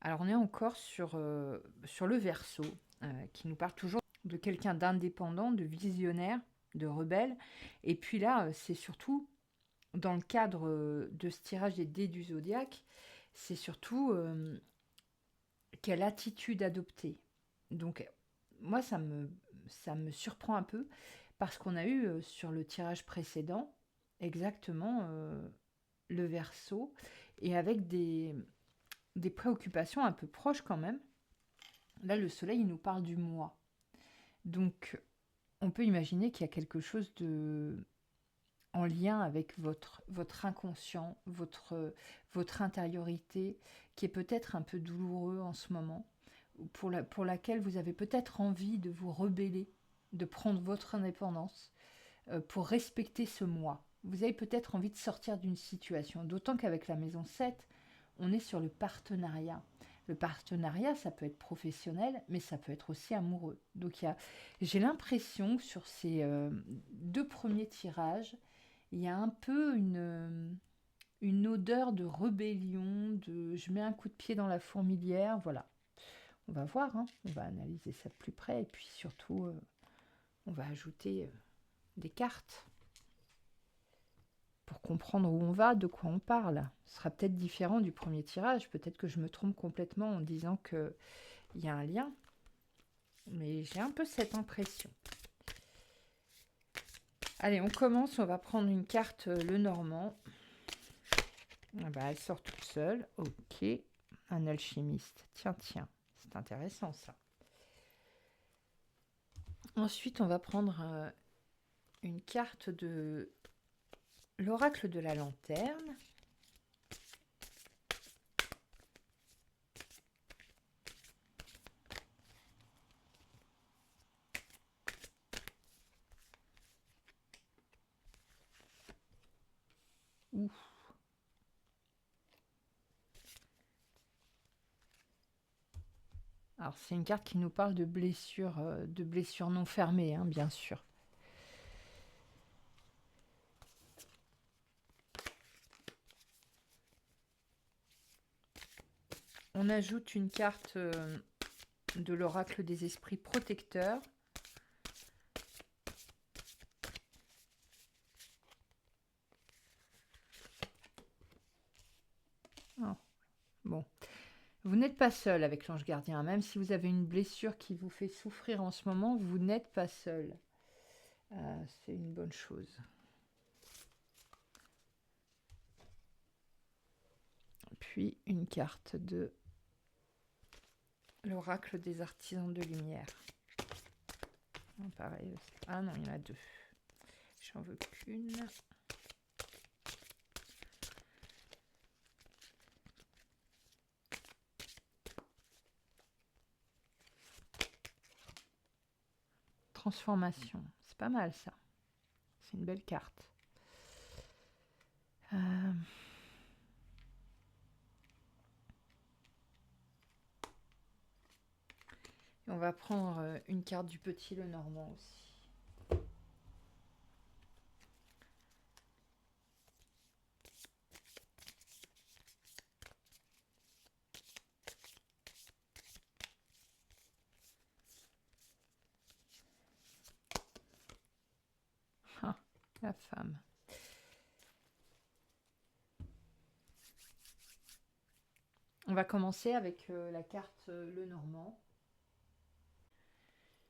Speaker 1: Alors on est encore sur le Verseau, qui nous parle toujours de quelqu'un d'indépendant, de visionnaire, de rebelle. Et puis là, c'est surtout, dans le cadre de ce tirage des dés du zodiaque, c'est surtout quelle attitude adopter. Donc moi, ça me surprend un peu, parce qu'on a eu sur le tirage précédent exactement le Verseau, et avec des préoccupations un peu proches quand même. Là, le soleil, il nous parle du moi. Donc, on peut imaginer qu'il y a quelque chose en lien avec votre inconscient, votre intériorité, qui est peut-être un peu douloureux en ce moment, pour laquelle vous avez peut-être envie de vous rebeller, de prendre votre indépendance, pour respecter ce moi. Vous avez peut-être envie de sortir d'une situation, d'autant qu'avec la maison 7, on est sur le partenariat. Le partenariat, ça peut être professionnel, mais ça peut être aussi amoureux. Donc j'ai l'impression que sur ces deux premiers tirages, il y a un peu une odeur de rébellion, de je mets un coup de pied dans la fourmilière, voilà. On va voir, hein. On va analyser ça de plus près, et puis surtout, on va ajouter des cartes pour comprendre où on va, de quoi on parle. Ce sera peut-être différent du premier tirage, peut-être que je me trompe complètement en disant qu'il y a un lien, mais j'ai un peu cette impression. Allez, on commence, on va prendre une carte le Normand. Ah bah, elle sort toute seule, ok. Un alchimiste, tiens, c'est intéressant ça. Ensuite, on va prendre une carte de l'oracle de la lanterne. Ouf. Alors, c'est une carte qui nous parle de blessures non fermées, hein, bien sûr. On ajoute une carte de l'oracle des esprits protecteurs. Oh, bon. Vous n'êtes pas seul avec l'ange gardien. Même si vous avez une blessure qui vous fait souffrir en ce moment, vous n'êtes pas seul. C'est une bonne chose. Puis une carte de l'oracle des artisans de lumière. Pareil. Ah non, il y en a deux. J'en veux qu'une. Transformation. C'est pas mal ça. C'est une belle carte. Et on va prendre une carte du petit le Normand aussi. La femme. On va commencer avec la carte Le Normand.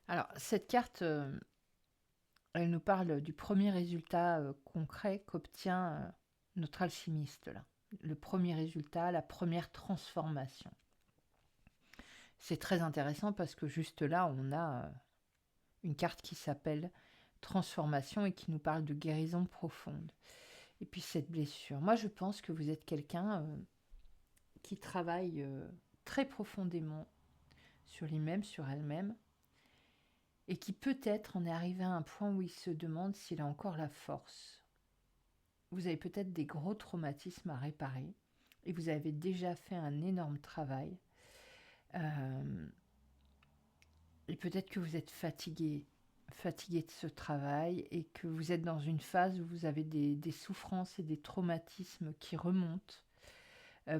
Speaker 1: Alors, cette carte, elle nous parle du premier résultat concret qu'obtient notre alchimiste, là. Le premier résultat, la première transformation. C'est très intéressant parce que juste là, on a une carte qui s'appelle transformation et qui nous parle de guérison profonde. Et puis cette blessure. Moi, je pense que vous êtes quelqu'un qui travaille très profondément sur lui-même, sur elle-même, et qui peut-être en est arrivé à un point où il se demande s'il a encore la force. Vous avez peut-être des gros traumatismes à réparer, et vous avez déjà fait un énorme travail. Et peut-être que vous êtes fatigué de ce travail, et que vous êtes dans une phase où vous avez des souffrances et des traumatismes qui remontent.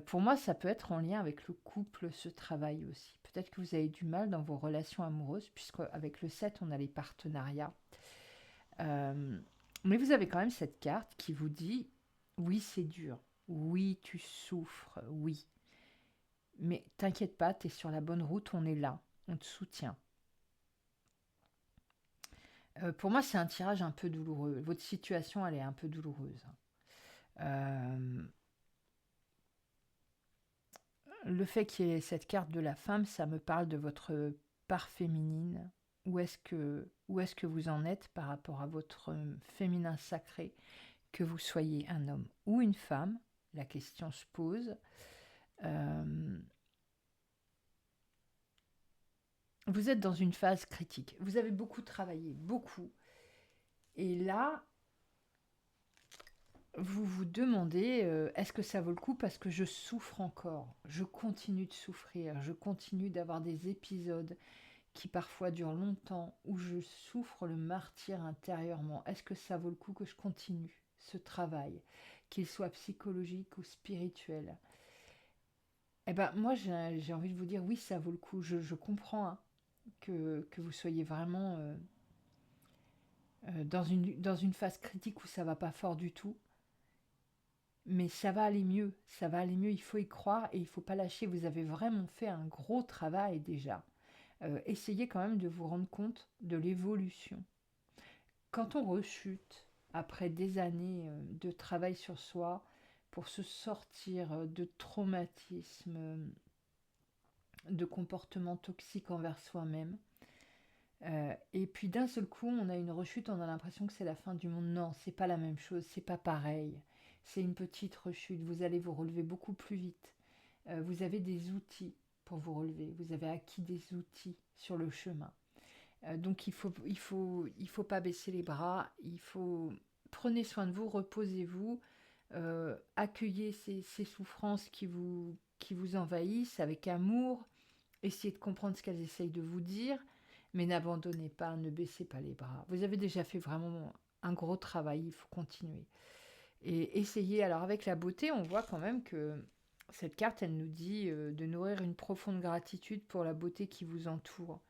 Speaker 1: Pour moi, ça peut être en lien avec le couple, ce travail aussi. Peut-être que vous avez du mal dans vos relations amoureuses, puisque avec le 7, on a les partenariats. Mais vous avez quand même cette carte qui vous dit, oui, c'est dur, oui, tu souffres, oui. Mais t'inquiète pas, tu es sur la bonne route, on est là, on te soutient. Pour moi, c'est un tirage un peu douloureux. Votre situation, elle est un peu douloureuse. Le fait qu'il y ait cette carte de la femme, ça me parle de votre part féminine. Où est-ce que vous en êtes par rapport à votre féminin sacré, que vous soyez un homme ou une femme? La question se pose. Vous êtes dans une phase critique. Vous avez beaucoup travaillé, beaucoup. Et là, vous vous demandez, est-ce que ça vaut le coup parce que je souffre encore, je continue de souffrir, je continue d'avoir des épisodes qui parfois durent longtemps, où je souffre le martyre intérieurement. Est-ce que ça vaut le coup que je continue ce travail, qu'il soit psychologique ou spirituel? Eh ben moi j'ai envie de vous dire oui, ça vaut le coup. Je comprends hein, que vous soyez vraiment dans une phase critique où ça va pas fort du tout. Mais ça va aller mieux, ça va aller mieux, il faut y croire et il faut pas lâcher. Vous avez vraiment fait un gros travail déjà. Essayez quand même de vous rendre compte de l'évolution. Quand on rechute après des années de travail sur soi pour se sortir de traumatismes, de comportements toxiques envers soi-même, et puis d'un seul coup on a une rechute, on a l'impression que c'est la fin du monde. Non, c'est pas la même chose, c'est pas pareil. C'est une petite rechute, vous allez vous relever beaucoup plus vite. Vous avez des outils pour vous relever, vous avez acquis des outils sur le chemin. Donc il faut pas baisser les bras, prenez soin de vous, reposez-vous, accueillez ces souffrances qui vous envahissent avec amour, essayez de comprendre ce qu'elles essayent de vous dire, mais n'abandonnez pas, ne baissez pas les bras. Vous avez déjà fait vraiment un gros travail, il faut continuer. Et essayez, alors avec la beauté, on voit quand même que cette carte, elle nous dit de nourrir une profonde gratitude pour la beauté qui vous entoure.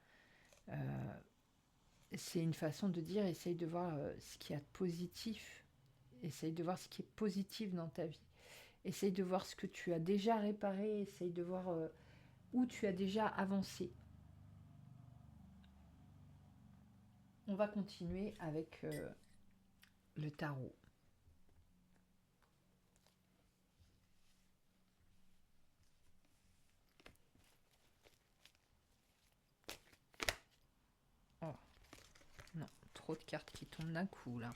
Speaker 1: C'est une façon de dire, essaye de voir ce qu'il y a de positif. Essaye de voir ce qui est positif dans ta vie. Essaye de voir ce que tu as déjà réparé. Essaye de voir où tu as déjà avancé. On va continuer avec le tarot. Oh, non, trop de cartes qui tombent d'un coup là.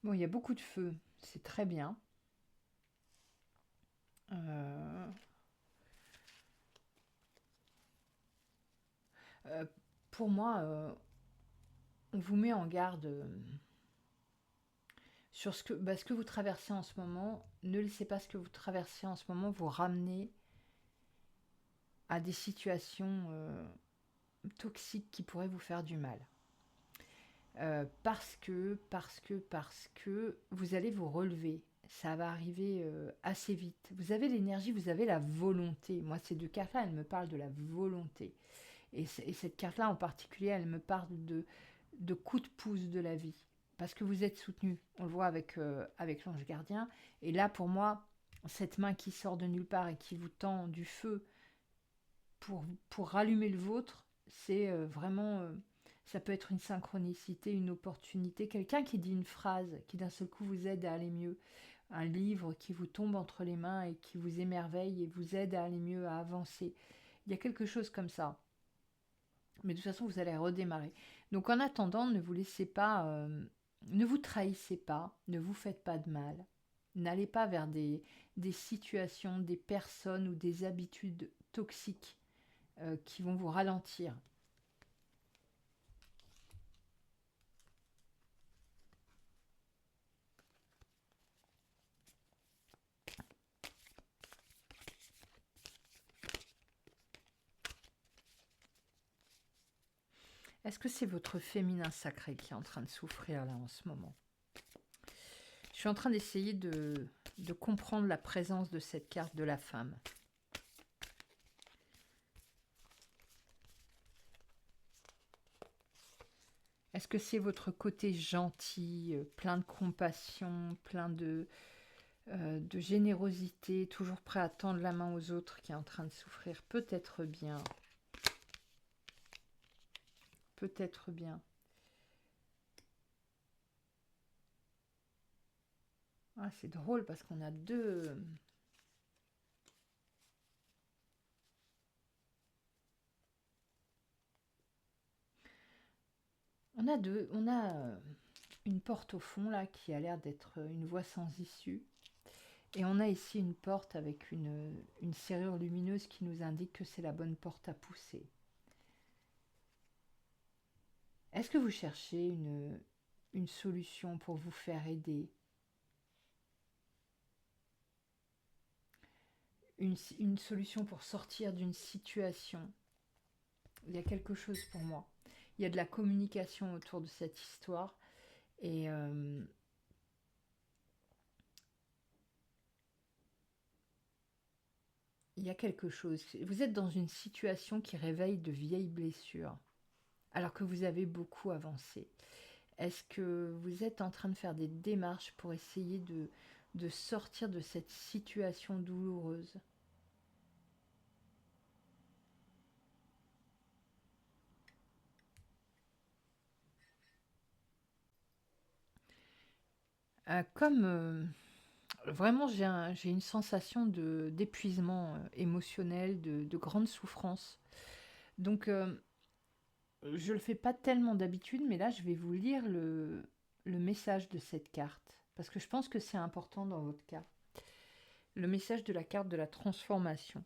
Speaker 1: Bon, il y a beaucoup de feu, c'est très bien. Pour moi, on vous met en garde sur ce que vous traversez en ce moment. Ne laissez pas ce que vous traversez en ce moment vous ramener à des situations toxiques qui pourraient vous faire du mal. Parce que vous allez vous relever. Ça va arriver assez vite. Vous avez l'énergie, vous avez la volonté. Moi, ces deux cartes-là, elles me parlent de la volonté. Et cette carte-là en particulier, elle me parle de coups de pouce de la vie. Parce que vous êtes soutenu. On le voit avec l'ange gardien. Et là, pour moi, cette main qui sort de nulle part et qui vous tend du feu pour rallumer le vôtre, c'est vraiment... ça peut être une synchronicité, une opportunité, quelqu'un qui dit une phrase qui d'un seul coup vous aide à aller mieux, un livre qui vous tombe entre les mains et qui vous émerveille et vous aide à aller mieux, à avancer. Il y a quelque chose comme ça. Mais de toute façon, vous allez redémarrer. Donc en attendant, ne vous laissez pas, ne vous trahissez pas, ne vous faites pas de mal. N'allez pas vers des situations, des personnes ou des habitudes toxiques qui vont vous ralentir. Est-ce que c'est votre féminin sacré qui est en train de souffrir là en ce moment? Je suis en train d'essayer de comprendre la présence de cette carte de la femme. Est-ce que c'est votre côté gentil, plein de compassion, plein de générosité, toujours prêt à tendre la main aux autres qui est en train de souffrir? Peut-être bien. Peut-être bien. Ah, c'est drôle parce qu'on a deux... On a une porte au fond là qui a l'air d'être une voie sans issue. Et on a ici une porte avec une serrure lumineuse qui nous indique que c'est la bonne porte à pousser. Est-ce que vous cherchez une solution pour vous faire aider? Une solution pour sortir d'une situation? Il y a quelque chose pour moi. Il y a de la communication autour de cette histoire. Et il y a quelque chose. Vous êtes dans une situation qui réveille de vieilles blessures, alors que vous avez beaucoup avancé. Est-ce que vous êtes en train de faire des démarches pour essayer de sortir de cette situation douloureuse? Comme vraiment j'ai une sensation d'épuisement émotionnel, de grande souffrance. Donc je le fais pas tellement d'habitude, mais là je vais vous lire le message de cette carte, parce que je pense que c'est important dans votre cas. Le message de la carte de la transformation.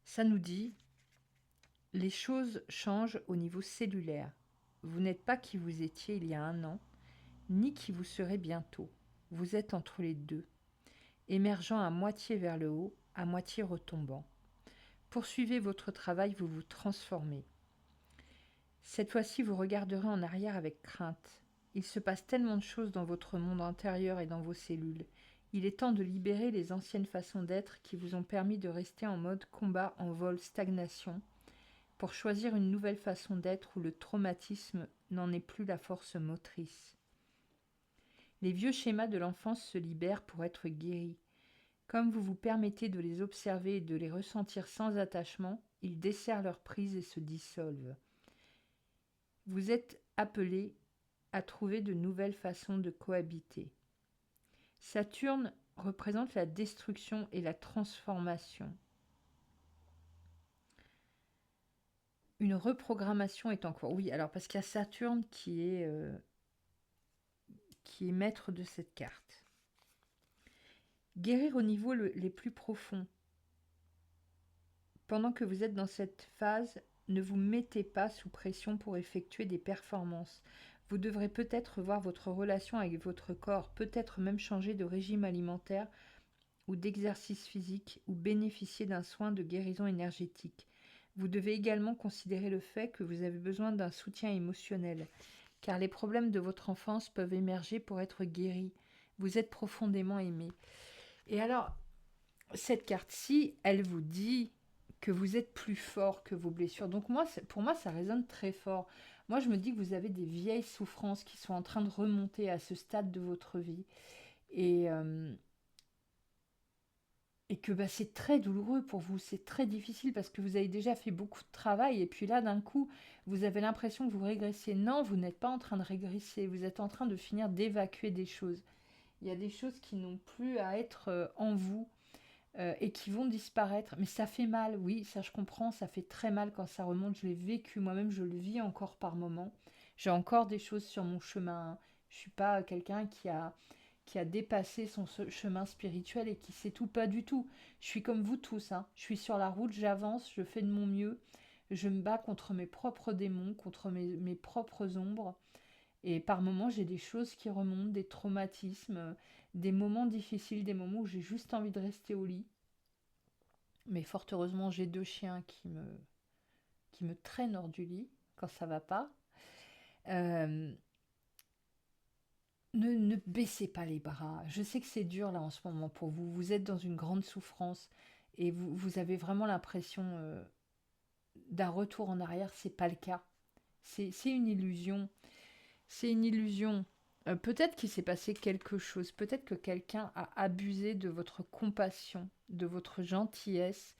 Speaker 1: Ça nous dit: les choses changent au niveau cellulaire. Vous n'êtes pas qui vous étiez il y a un an, ni qui vous serez bientôt. Vous êtes entre les deux, émergeant à moitié vers le haut, à moitié retombant. Poursuivez votre travail, vous vous transformez. Cette fois-ci, vous regarderez en arrière avec crainte. Il se passe tellement de choses dans votre monde intérieur et dans vos cellules. Il est temps de libérer les anciennes façons d'être qui vous ont permis de rester en mode combat, en vol, stagnation, pour choisir une nouvelle façon d'être où le traumatisme n'en est plus la force motrice. Les vieux schémas de l'enfance se libèrent pour être guéris. Comme vous vous permettez de les observer et de les ressentir sans attachement, ils desserrent leur prise et se dissolvent. Vous êtes appelé à trouver de nouvelles façons de cohabiter. Saturne représente la destruction et la transformation. Une reprogrammation est en cours. Oui, alors parce qu'il y a Saturne qui est maître de cette carte. Guérir au niveau les plus profonds. Pendant que vous êtes dans cette phase, ne vous mettez pas sous pression pour effectuer des performances. Vous devrez peut-être revoir votre relation avec votre corps, peut-être même changer de régime alimentaire ou d'exercice physique ou bénéficier d'un soin de guérison énergétique. Vous devez également considérer le fait que vous avez besoin d'un soutien émotionnel, car les problèmes de votre enfance peuvent émerger pour être guéris. Vous êtes profondément aimé. Et alors, cette carte-ci, elle vous dit que vous êtes plus fort que vos blessures. Donc pour moi, ça résonne très fort. Moi, je me dis que vous avez des vieilles souffrances qui sont en train de remonter à ce stade de votre vie. Et, euh, et que c'est très douloureux pour vous, c'est très difficile parce que vous avez déjà fait beaucoup de travail et puis là d'un coup vous avez l'impression que vous régressez. Non, vous n'êtes pas en train de régresser, vous êtes en train de finir d'évacuer des choses. Il y a des choses qui n'ont plus à être en vous et qui vont disparaître. Mais ça fait mal, oui, ça je comprends, ça fait très mal quand ça remonte. Je l'ai vécu moi-même, je le vis encore par moments. J'ai encore des choses sur mon chemin, hein. Je ne suis pas quelqu'un qui a dépassé son chemin spirituel et qui sait tout, pas du tout. Je suis comme vous tous, hein. Je suis sur la route, j'avance, je fais de mon mieux, je me bats contre mes propres démons, contre mes propres ombres, et par moments j'ai des choses qui remontent, des traumatismes, des moments difficiles, des moments où j'ai juste envie de rester au lit. Mais fort heureusement, j'ai 2 chiens qui me traînent hors du lit quand ça va pas. Euh, ne baissez pas les bras. Je sais que c'est dur là en ce moment pour vous. Vous êtes dans une grande souffrance et vous avez vraiment l'impression d'un retour en arrière. C'est pas le cas. C'est une illusion. C'est une illusion. Peut-être qu'il s'est passé quelque chose. Peut-être que quelqu'un a abusé de votre compassion, de votre gentillesse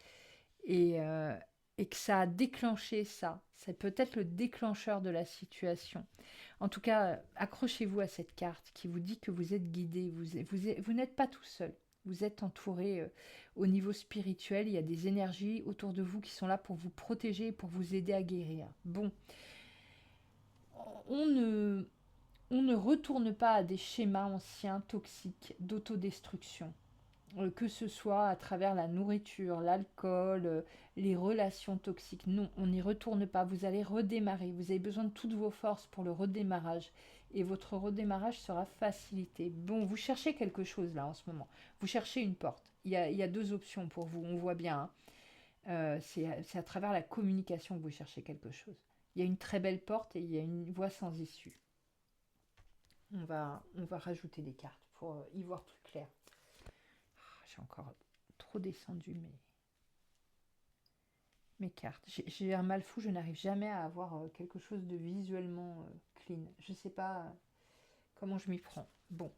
Speaker 1: et, euh, et que ça a déclenché ça. C'est peut-être le déclencheur de la situation. En tout cas, accrochez-vous à cette carte qui vous dit que vous êtes guidé, vous n'êtes pas tout seul. Vous êtes entouré au niveau spirituel, il y a des énergies autour de vous qui sont là pour vous protéger et pour vous aider à guérir. Bon, on ne, on ne retourne pas à des schémas anciens toxiques d'autodestruction, que ce soit à travers la nourriture, l'alcool, les relations toxiques. Non, on n'y retourne pas. Vous allez redémarrer. Vous avez besoin de toutes vos forces pour le redémarrage. Et votre redémarrage sera facilité. Bon, vous cherchez quelque chose là en ce moment. Vous cherchez une porte. Il y a 2 options pour vous, on voit bien, hein. C'est à travers la communication que vous cherchez quelque chose. Il y a une très belle porte et il y a une voie sans issue. On va rajouter des cartes pour y voir plus clair. J'ai encore trop descendu mes cartes. J'ai un mal fou, je n'arrive jamais à avoir quelque chose de visuellement clean. Je sais pas comment je m'y prends. Bon,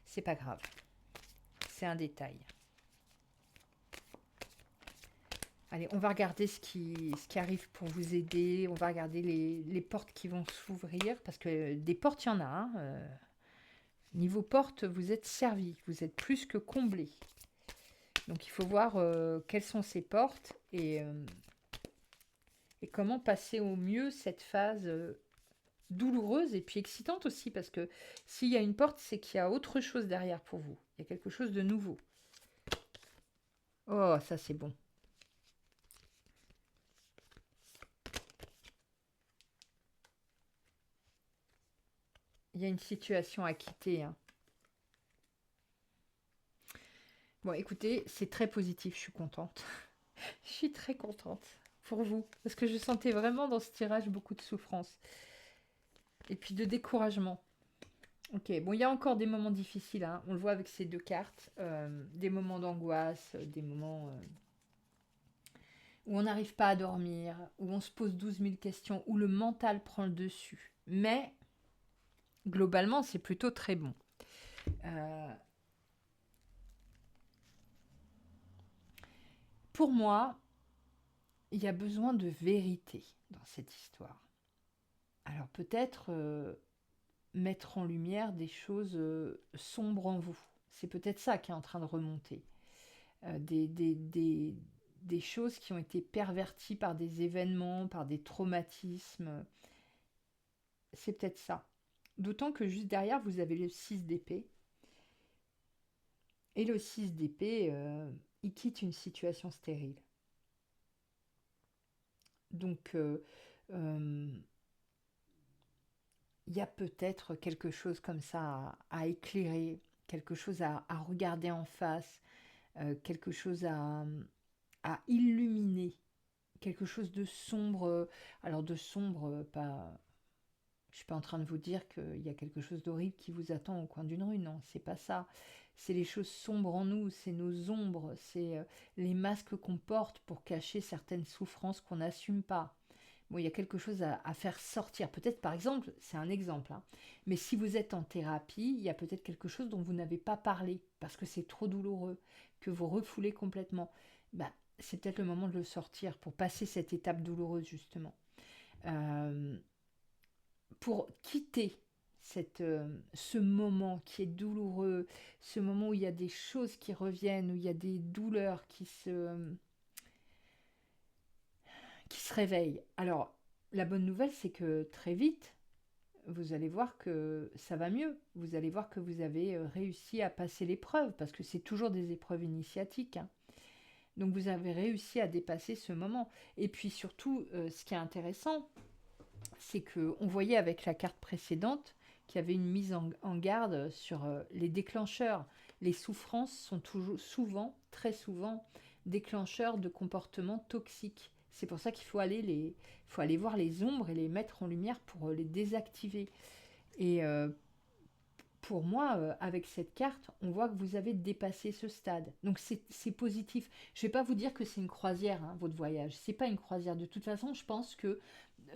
Speaker 1: c'est pas grave. C'est un détail. Allez, on va regarder ce qui arrive pour vous aider. On va regarder les portes qui vont s'ouvrir. Parce que des portes, il y en a, hein. Niveau porte, vous êtes servi. Vous êtes plus que comblé. Donc il faut voir quelles sont ces portes et comment passer au mieux cette phase douloureuse et puis excitante aussi, parce que s'il y a une porte, c'est qu'il y a autre chose derrière pour vous. Il y a quelque chose de nouveau. Oh, ça c'est bon. Il y a une situation à quitter, hein. Bon, écoutez, c'est très positif, je suis contente. Je suis très contente pour vous, parce que je sentais vraiment dans ce tirage beaucoup de souffrance et puis de découragement. Ok, bon, il y a encore des moments difficiles, hein. On le voit avec ces 2 cartes, des moments d'angoisse, des moments où on n'arrive pas à dormir, où on se pose 12 000 questions, où le mental prend le dessus. Mais globalement, c'est plutôt très bon. Euh, pour moi, il y a besoin de vérité dans cette histoire. Alors peut-être mettre en lumière des choses sombres en vous. C'est peut-être ça qui est en train de remonter. Des choses qui ont été perverties par des événements, par des traumatismes. C'est peut-être ça. D'autant que juste derrière, vous avez le 6 d'épée. Et le 6 d'épée, il quitte une situation stérile. Donc, il y a peut-être quelque chose comme ça à éclairer, quelque chose à regarder en face, quelque chose à illuminer, quelque chose de sombre. Alors de sombre, pas. Je suis pas en train de vous dire qu'il y a quelque chose d'horrible qui vous attend au coin d'une rue, non, c'est pas ça. C'est les choses sombres en nous, c'est nos ombres, c'est les masques qu'on porte pour cacher certaines souffrances qu'on n'assume pas. Bon, il y a quelque chose à faire sortir. Peut-être, par exemple, c'est un exemple, hein, mais si vous êtes en thérapie, il y a peut-être quelque chose dont vous n'avez pas parlé parce que c'est trop douloureux, que vous refoulez complètement. Bah, c'est peut-être le moment de le sortir pour passer cette étape douloureuse, justement. Euh, pour quitter ce moment qui est douloureux, ce moment où il y a des choses qui reviennent, où il y a des douleurs qui se réveillent. Alors, la bonne nouvelle, c'est que très vite, vous allez voir que ça va mieux. Vous allez voir que vous avez réussi à passer l'épreuve, parce que c'est toujours des épreuves initiatiques, hein. Donc vous avez réussi à dépasser ce moment. Et puis surtout, ce qui est intéressant, c'est que on voyait avec la carte précédente qu'il y avait une mise en garde sur les déclencheurs. Les souffrances sont toujours, souvent, très souvent, déclencheurs de comportements toxiques. C'est pour ça qu'il faut aller voir les ombres et les mettre en lumière pour les désactiver. Et pour moi, avec cette carte, on voit que vous avez dépassé ce stade. Donc c'est positif. Je ne vais pas vous dire que c'est une croisière, hein, votre voyage. C'est pas une croisière. De toute façon, je pense que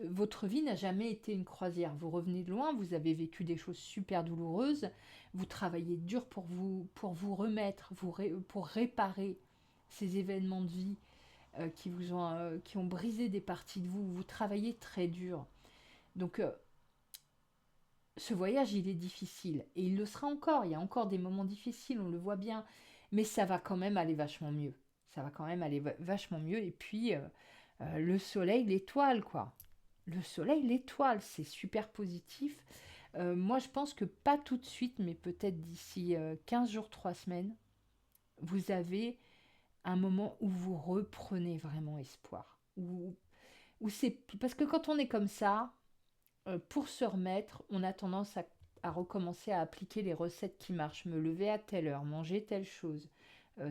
Speaker 1: votre vie n'a jamais été une croisière. Vous revenez de loin, vous avez vécu des choses super douloureuses, vous travaillez dur pour vous remettre, pour réparer ces événements de vie qui ont brisé des parties de vous. Vous travaillez très dur. Donc ce voyage, il est difficile. Et il le sera encore. Il y a encore des moments difficiles, on le voit bien. Mais ça va quand même aller vachement mieux. Ça va quand même aller vachement mieux. Et puis, le soleil, l'étoile, quoi. Le soleil, l'étoile, c'est super positif. Moi, je pense que pas tout de suite, mais peut-être d'ici 15 jours, 3 semaines, vous avez un moment où vous reprenez vraiment espoir. Où c'est... Parce que quand on est comme ça, pour se remettre, on a tendance à recommencer à appliquer les recettes qui marchent. Me lever à telle heure, manger telle chose,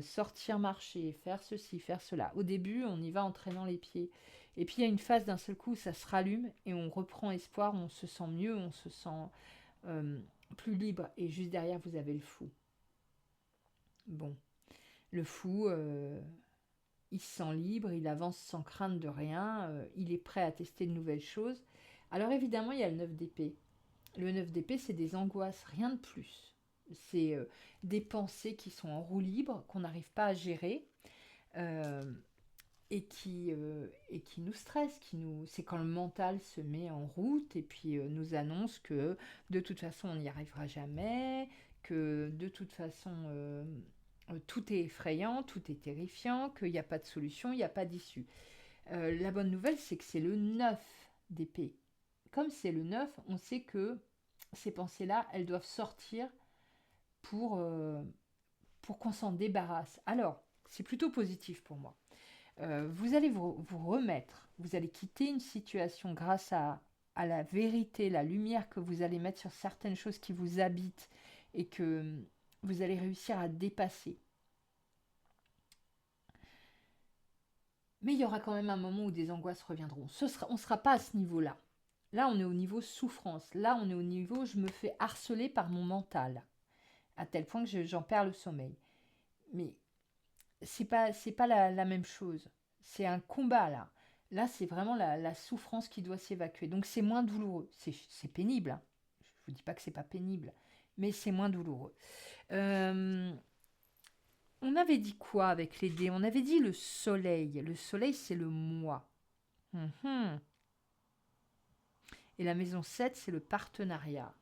Speaker 1: sortir marcher, faire ceci, faire cela. Au début, on y va en traînant les pieds. Et puis il y a une phase d'un seul coup où ça se rallume et on reprend espoir, on se sent mieux, on se sent euh, plus libre. Et juste derrière, vous avez le fou. Bon, le fou, il se sent libre, il avance sans crainte de rien, il est prêt à tester de nouvelles choses. Alors évidemment, il y a le 9 d'épée. Le 9 d'épée, c'est des angoisses, rien de plus. C'est des pensées qui sont en roue libre, qu'on n'arrive pas à gérer, euh, et qui nous stressent. C'est quand le mental se met en route et puis nous annonce que de toute façon, on n'y arrivera jamais, que de toute façon, tout est effrayant, tout est terrifiant, qu'il n'y a pas de solution, il n'y a pas d'issue. La bonne nouvelle, c'est que c'est le 9 d'épée. Comme c'est le 9, on sait que ces pensées-là, elles doivent sortir pour, euh, pour qu'on s'en débarrasse. Alors, c'est plutôt positif pour moi. Vous allez vous remettre, vous allez quitter une situation grâce à la vérité, la lumière que vous allez mettre sur certaines choses qui vous habitent et que vous allez réussir à dépasser. Mais il y aura quand même un moment où des angoisses reviendront. On ne sera pas à ce niveau-là. Là, on est au niveau souffrance. Là, on est au niveau je me fais harceler par mon mental, à tel point que j'en perds le sommeil. Mais c'est pas la même chose. C'est un combat là. Là, c'est vraiment la souffrance qui doit s'évacuer. Donc, c'est moins douloureux. C'est pénible, hein. Je vous dis pas que c'est pas pénible, mais c'est moins douloureux. Euh, on avait dit quoi avec les dés? On avait dit le soleil. Le soleil, c'est le moi. Mhm. Et la maison 7, c'est le partenariat.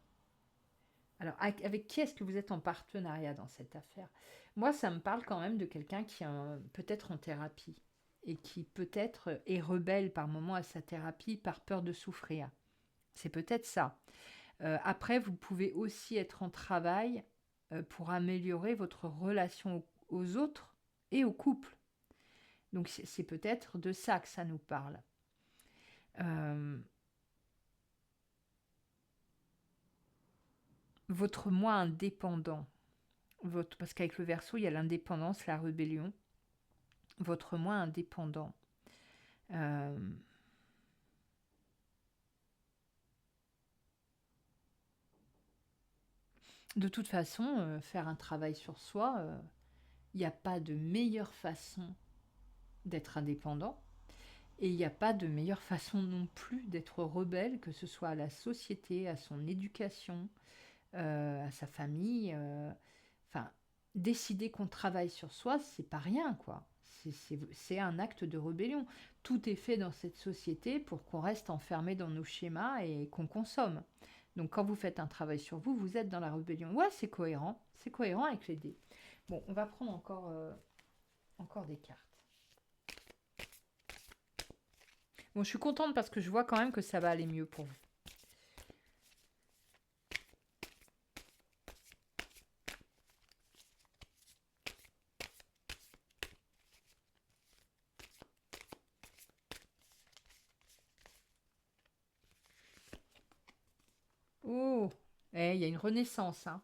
Speaker 1: Alors, avec qui est-ce que vous êtes en partenariat dans cette affaire? Moi, ça me parle quand même de quelqu'un qui est peut-être en thérapie et qui peut-être est rebelle par moment à sa thérapie par peur de souffrir. C'est peut-être ça. Après, vous pouvez aussi être en travail pour améliorer votre relation aux autres et au couple. Donc, c'est peut-être de ça que ça nous parle. Euh, votre moi indépendant, parce qu'avec le Verseau, il y a l'indépendance, la rébellion, votre moi indépendant. Euh, de toute façon, faire un travail sur soi, il n'y a pas de meilleure façon d'être indépendant. Et il n'y a pas de meilleure façon non plus d'être rebelle, que ce soit à la société, à son éducation, à sa famille. Enfin, décider qu'on travaille sur soi, c'est pas rien, quoi. C'est un acte de rébellion. Tout est fait dans cette société pour qu'on reste enfermé dans nos schémas et qu'on consomme. Donc quand vous faites un travail sur vous, vous êtes dans la rébellion. Ouais, c'est cohérent. C'est cohérent avec les dés. Bon, on va prendre encore des cartes. Bon, je suis contente parce que je vois quand même que ça va aller mieux pour vous. Oh, il y a une renaissance, hein.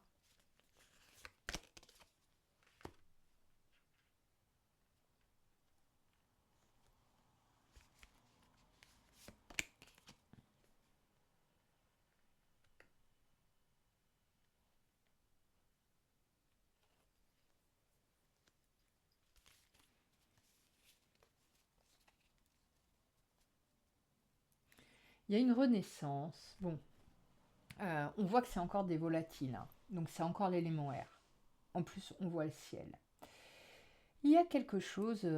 Speaker 1: Il y a une renaissance. Bon, on voit que c'est encore des volatiles, hein. Donc c'est encore l'élément air. En plus, on voit le ciel. Il y a quelque chose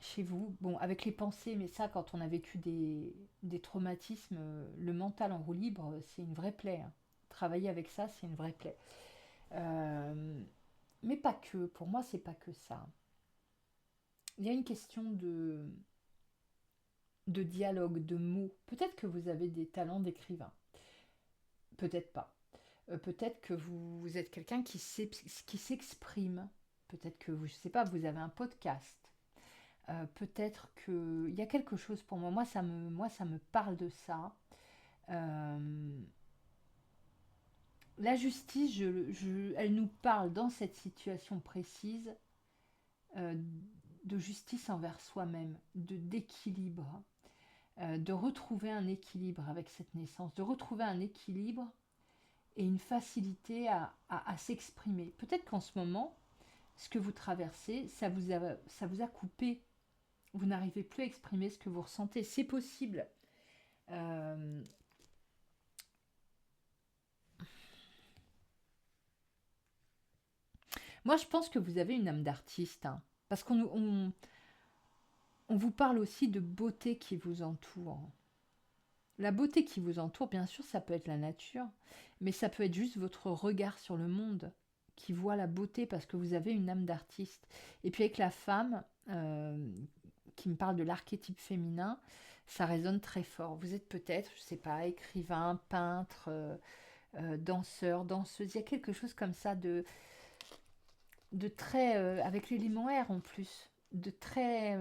Speaker 1: chez vous, bon, avec les pensées, mais ça, quand on a vécu des traumatismes, le mental en roue libre, c'est une vraie plaie, hein. Travailler avec ça, c'est une vraie plaie. Euh, mais pas que, pour moi, c'est pas que ça. Il y a une question de dialogue, de mots. Peut-être que vous avez des talents d'écrivain, peut-être pas. Peut-être que vous êtes quelqu'un qui s'exprime. Peut-être que vous, je sais pas, vous avez un podcast. Peut-être qu'il y a quelque chose pour moi. Moi, ça me parle de ça. Euh, la justice, elle nous parle dans cette situation précise euh, de justice envers soi-même, d'équilibre, de retrouver un équilibre avec cette naissance, de retrouver un équilibre et une facilité à s'exprimer. Peut-être qu'en ce moment, ce que vous traversez, ça vous a coupé. Vous n'arrivez plus à exprimer ce que vous ressentez. C'est possible. Euh, Moi, je pense que vous avez une âme d'artiste, hein, parce on vous parle aussi de beauté qui vous entoure. La beauté qui vous entoure, bien sûr, ça peut être la nature, mais ça peut être juste votre regard sur le monde qui voit la beauté parce que vous avez une âme d'artiste. Et puis avec la femme, qui me parle de l'archétype féminin, ça résonne très fort. Vous êtes peut-être, je sais pas, écrivain, peintre, danseur, danseuse. Il y a quelque chose comme ça de très, avec l'élément air en plus, de très,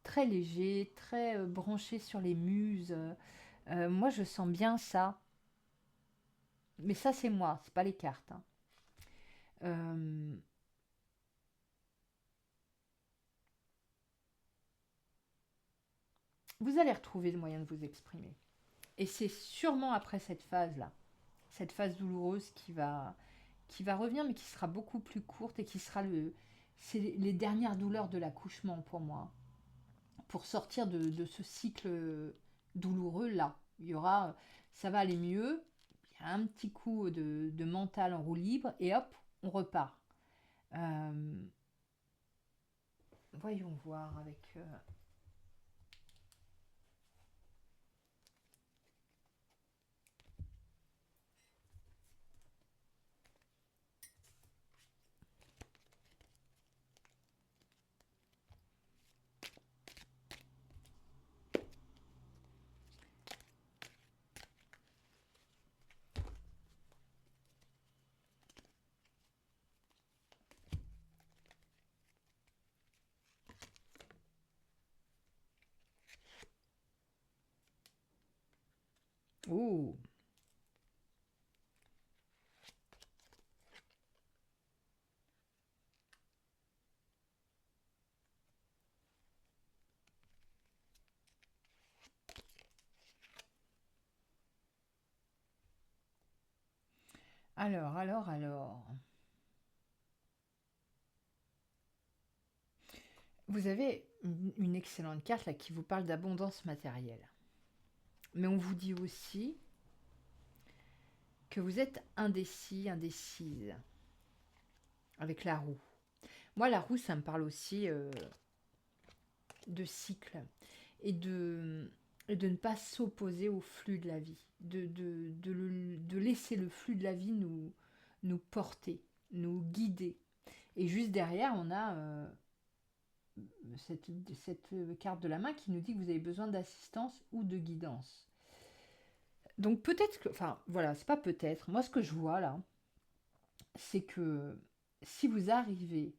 Speaker 1: très léger, très branché sur les muses. Moi, je sens bien ça. Mais ça, c'est moi, c'est pas les cartes, hein. Euh, vous allez retrouver le moyen de vous exprimer. Et c'est sûrement après cette phase-là, cette phase douloureuse qui va revenir, mais qui sera beaucoup plus courte et qui sera c'est les dernières douleurs de l'accouchement pour moi. Pour sortir de ce cycle douloureux là, il y aura, ça va aller mieux. Il y a un petit coup de mental en roue libre et hop, on repart. Euh, voyons voir avec. Oh, Alors. Vous avez une excellente carte là qui vous parle d'abondance matérielle. Mais on vous dit aussi que vous êtes indécis, indécise, avec la roue. Moi, la roue, ça me parle aussi de cycle et de ne pas s'opposer au flux de la vie, de laisser le flux de la vie nous porter, nous guider. Et juste derrière, on a cette carte de la main qui nous dit que vous avez besoin d'assistance ou de guidance. Donc peut-être que, enfin voilà, c'est pas peut-être, moi ce que je vois là, c'est que si vous arrivez,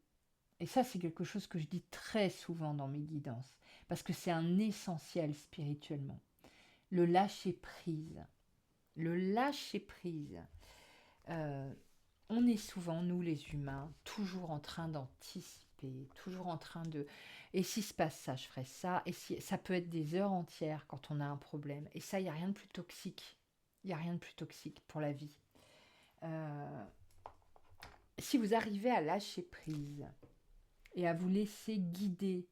Speaker 1: et ça c'est quelque chose que je dis très souvent dans mes guidances, parce que c'est un essentiel spirituellement, le lâcher prise. Le lâcher prise. Euh, on est souvent, nous les humains, toujours en train d'anticiper, toujours en train de... Et s'il se passe ça, je ferai ça. Et si... ça peut être des heures entières quand on a un problème. Et ça, il n'y a rien de plus toxique. Il n'y a rien de plus toxique pour la vie. Euh, Si vous arrivez à lâcher prise et à vous laisser guider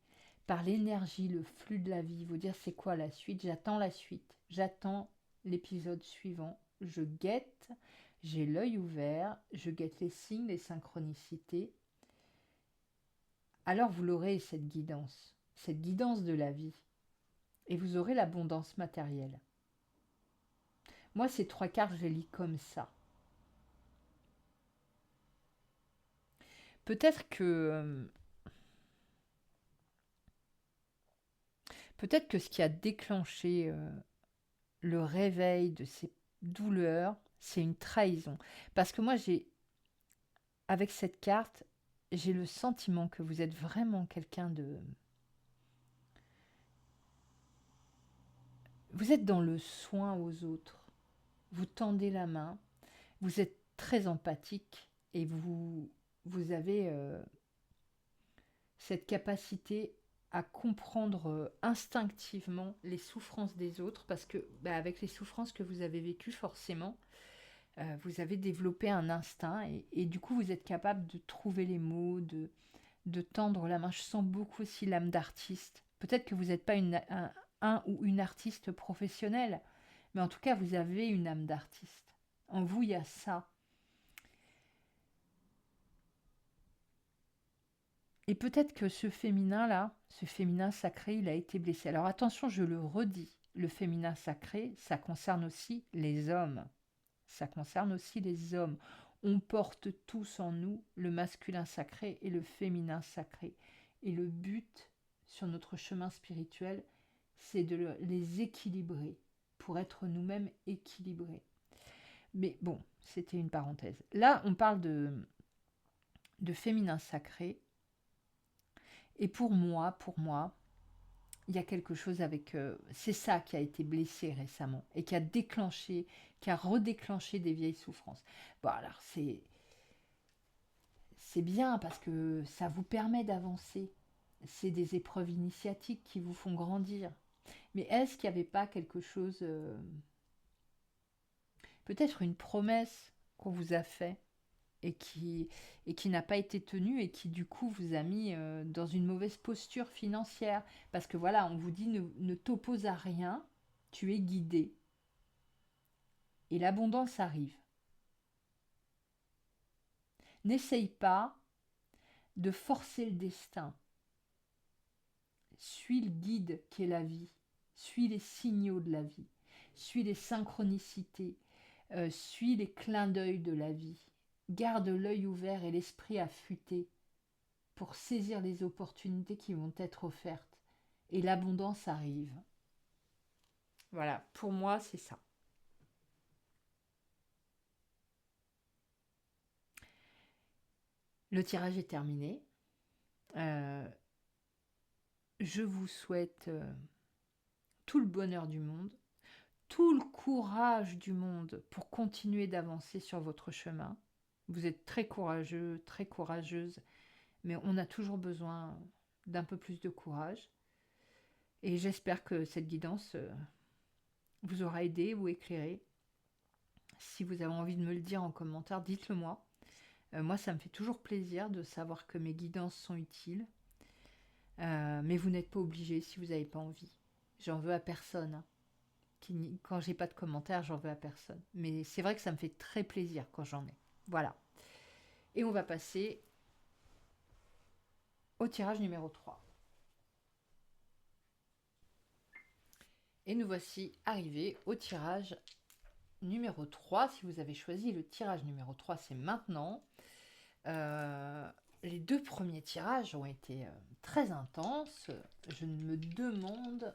Speaker 1: par l'énergie, le flux de la vie, vous dire c'est quoi la suite, j'attends la suite, j'attends l'épisode suivant, je guette, j'ai l'œil ouvert, je guette les signes, les synchronicités, alors vous l'aurez cette guidance de la vie, et vous aurez l'abondance matérielle. Moi, ces 3 cartes, je les lis comme ça. Peut-être que ce qui a déclenché le réveil de ces douleurs, c'est une trahison. Parce que moi, avec cette carte, j'ai le sentiment que vous êtes vraiment quelqu'un de... Vous êtes dans le soin aux autres. Vous tendez la main. Vous êtes très empathique et vous avez cette capacité à comprendre instinctivement les souffrances des autres parce que avec les souffrances que vous avez vécues forcément, vous avez développé un instinct et du coup vous êtes capable de trouver les mots, de tendre la main. Je sens beaucoup aussi l'âme d'artiste. Peut-être que vous n'êtes pas un ou une artiste professionnelle, mais en tout cas vous avez une âme d'artiste. En vous il y a ça. Et peut-être que ce féminin-là, ce féminin sacré, il a été blessé. Alors attention, je le redis, le féminin sacré, ça concerne aussi les hommes. Ça concerne aussi les hommes. On porte tous en nous le masculin sacré et le féminin sacré. Et le but sur notre chemin spirituel, c'est de les équilibrer pour être nous-mêmes équilibrés. Mais bon, c'était une parenthèse. Là, on parle de féminin sacré. Et pour moi, il y a quelque chose avec... c'est ça qui a été blessé récemment et qui a redéclenché des vieilles souffrances. Bon, alors c'est bien parce que ça vous permet d'avancer. C'est des épreuves initiatiques qui vous font grandir. Mais est-ce qu'il n'y avait pas quelque chose... peut-être une promesse qu'on vous a faite et qui n'a pas été tenue et qui du coup vous a mis dans une mauvaise posture financière. Parce que voilà, on vous dit ne t'oppose à rien, tu es guidé. Et l'abondance arrive. N'essaye pas de forcer le destin. Suis le guide qui est la vie. Suis les signaux de la vie. Suis les synchronicités. Suis les clins d'œil de la vie. Garde l'œil ouvert et l'esprit affûté pour saisir les opportunités qui vont être offertes. Et l'abondance arrive. Voilà, pour moi, c'est ça. Le tirage est terminé. Je vous souhaite tout le bonheur du monde, tout le courage du monde pour continuer d'avancer sur votre chemin. Vous êtes très courageux, très courageuse, mais on a toujours besoin d'un peu plus de courage. Et j'espère que cette guidance vous aura aidé ou éclairé Si vous avez envie de me le dire en commentaire, dites-le moi. Moi, ça me fait toujours plaisir de savoir que mes guidances sont utiles. Mais vous n'êtes pas obligé si vous n'avez pas envie. J'en veux à personne, hein. Quand j'ai pas de commentaires, j'en veux à personne. Mais c'est vrai que ça me fait très plaisir quand j'en ai. Voilà. Et on va passer au tirage numéro 3. Et nous voici arrivés au tirage numéro 3. Si vous avez choisi le tirage numéro 3, c'est maintenant. Les 2 premiers tirages ont été très intenses. Je me demande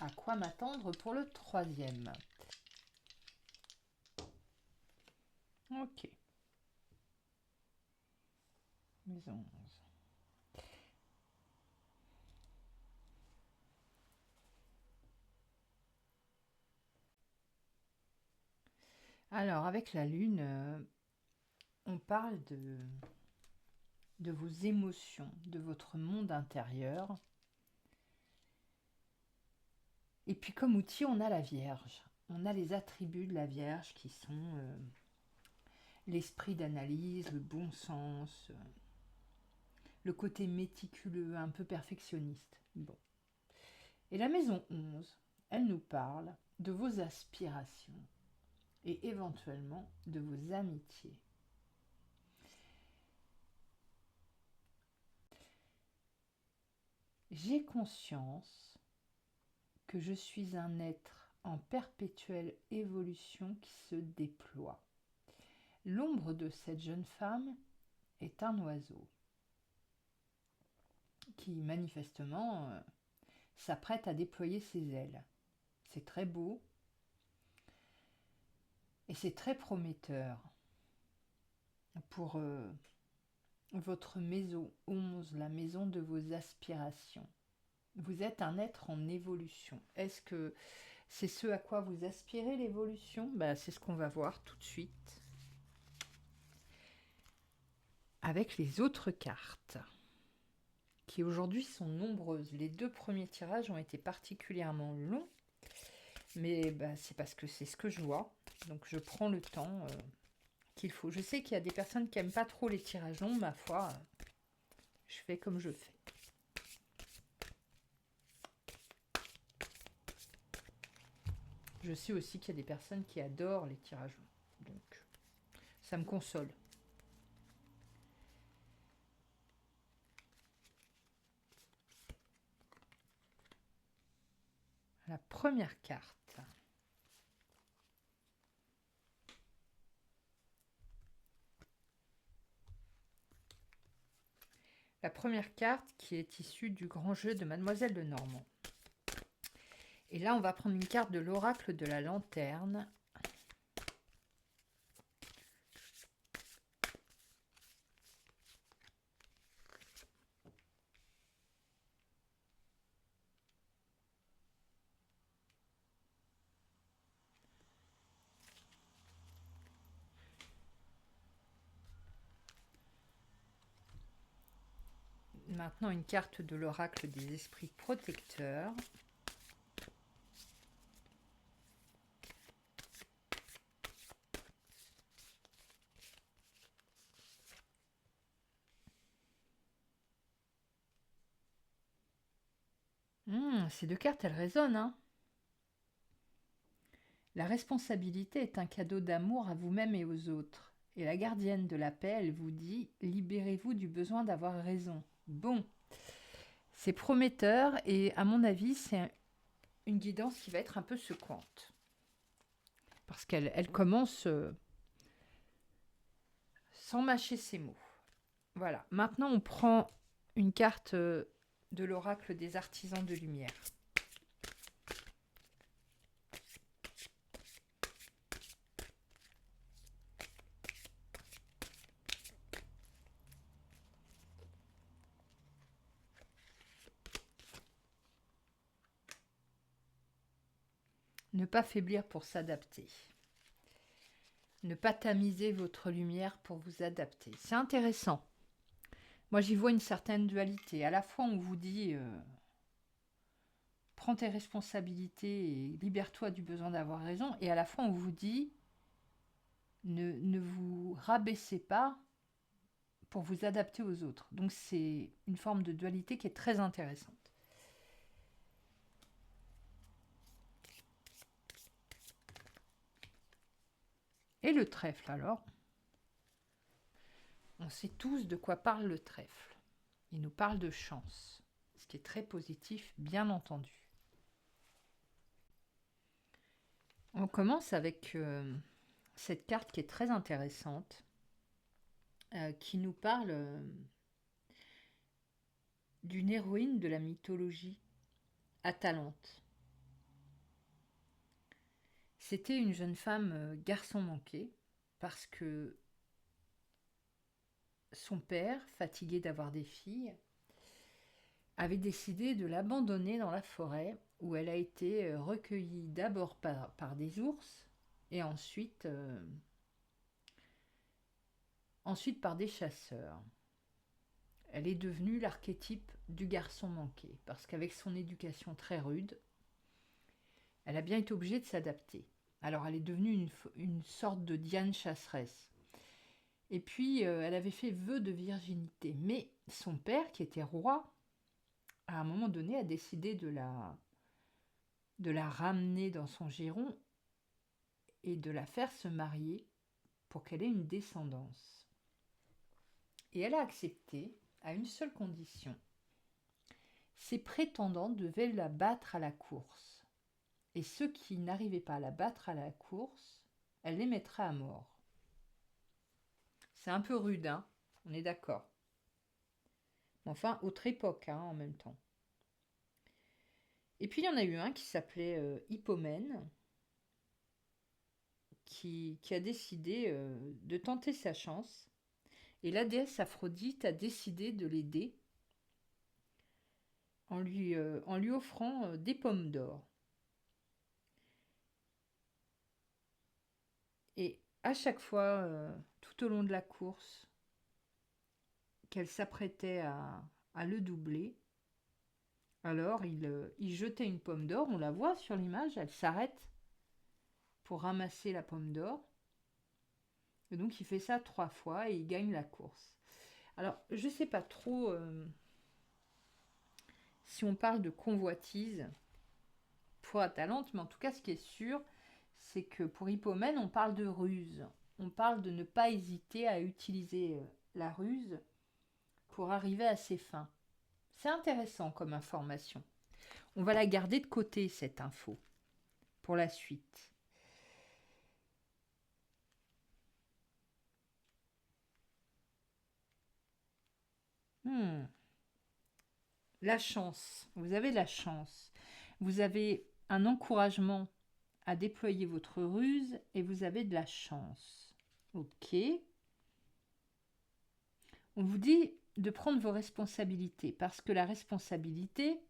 Speaker 1: à quoi m'attendre pour le 3e. Ok. Les 11. Alors, avec la lune, on parle de vos émotions, de votre monde intérieur. Et puis comme outil, on a la Vierge. On a les attributs de la Vierge qui sont l'esprit d'analyse, le bon sens, le côté méticuleux, un peu perfectionniste. Bon. Et la maison 11, elle nous parle de vos aspirations et éventuellement de vos amitiés. J'ai conscience que je suis un être en perpétuelle évolution qui se déploie. L'ombre de cette jeune femme est un oiseau qui manifestement s'apprête à déployer ses ailes. C'est très beau et c'est très prometteur pour votre maison 11, la maison de vos aspirations. Vous êtes un être en évolution. Est-ce que c'est ce à quoi vous aspirez, l'évolution ? C'est ce qu'on va voir tout de suite avec les autres cartes, qui aujourd'hui sont nombreuses. Les 2 premiers tirages ont été particulièrement longs, mais c'est parce que c'est ce que je vois. Donc je prends le temps qu'il faut. Je sais qu'il y a des personnes qui n'aiment pas trop les tirages longs, ma foi, je fais comme je fais. Je sais aussi qu'il y a des personnes qui adorent les tirages longs. Donc, ça me console. La première carte. La première carte qui est issue du grand jeu de Mademoiselle de Normand. Et là, on va prendre une carte de l'oracle de la lanterne. Maintenant, une carte de l'oracle des esprits protecteurs. Ces 2 cartes, elles résonnent, hein. La responsabilité est un cadeau d'amour à vous-même et aux autres. Et la gardienne de la paix, elle vous dit « Libérez-vous du besoin d'avoir raison ». Bon, c'est prometteur et à mon avis, c'est une guidance qui va être un peu secouante. Parce qu'elle commence sans mâcher ses mots. Voilà, maintenant on prend une carte de l'oracle des artisans de lumière. Ne pas faiblir pour s'adapter. Ne pas tamiser votre lumière pour vous adapter. C'est intéressant. Moi, j'y vois une certaine dualité. À la fois, on vous dit prends tes responsabilités et libère-toi du besoin d'avoir raison. Et à la fois, on vous dit Ne vous rabaissez pas pour vous adapter aux autres. Donc c'est une forme de dualité qui est très intéressante. Et le trèfle alors? On sait tous de quoi parle le trèfle. Il nous parle de chance, ce qui est très positif, bien entendu. On commence avec cette carte qui est très intéressante, qui nous parle d'une héroïne de la mythologie, Atalante. C'était une jeune femme garçon manqué, parce que son père, fatigué d'avoir des filles, avait décidé de l'abandonner dans la forêt, où elle a été recueillie d'abord par des ours, et ensuite par des chasseurs. Elle est devenue l'archétype du garçon manqué, parce qu'avec son éducation très rude, elle a bien été obligée de s'adapter. Alors elle est devenue une sorte de Diane chasseresse. Et puis elle avait fait vœu de virginité. Mais son père, qui était roi, à un moment donné a décidé de la ramener dans son giron et de la faire se marier pour qu'elle ait une descendance. Et elle a accepté à une seule condition. Ses prétendants devaient la battre à la course. Et ceux qui n'arrivaient pas à la battre à la course, elle les mettrait à mort. C'est un peu rude, hein, on est d'accord. Enfin, autre époque, hein, en même temps. Et puis il y en a eu un qui s'appelait Hippomène, qui a décidé de tenter sa chance. Et la déesse Aphrodite a décidé de l'aider en lui offrant des pommes d'or. Et à chaque fois, tout au long de la course, qu'elle s'apprêtait à le doubler, alors il jetait une pomme d'or, on la voit sur l'image, elle s'arrête pour ramasser la pomme d'or. Et donc il fait ça 3 fois et il gagne la course. Alors je ne sais pas trop si on parle de convoitise pour Atalante, mais en tout cas ce qui est sûr, c'est que pour Hippomène, on parle de ruse. On parle de ne pas hésiter à utiliser la ruse pour arriver à ses fins. C'est intéressant comme information. On va la garder de côté, cette info, pour la suite. La chance. Vous avez de la chance. Vous avez un encouragement à déployer votre ruse et vous avez de la chance. Ok. On vous dit de prendre vos responsabilités parce que la responsabilité,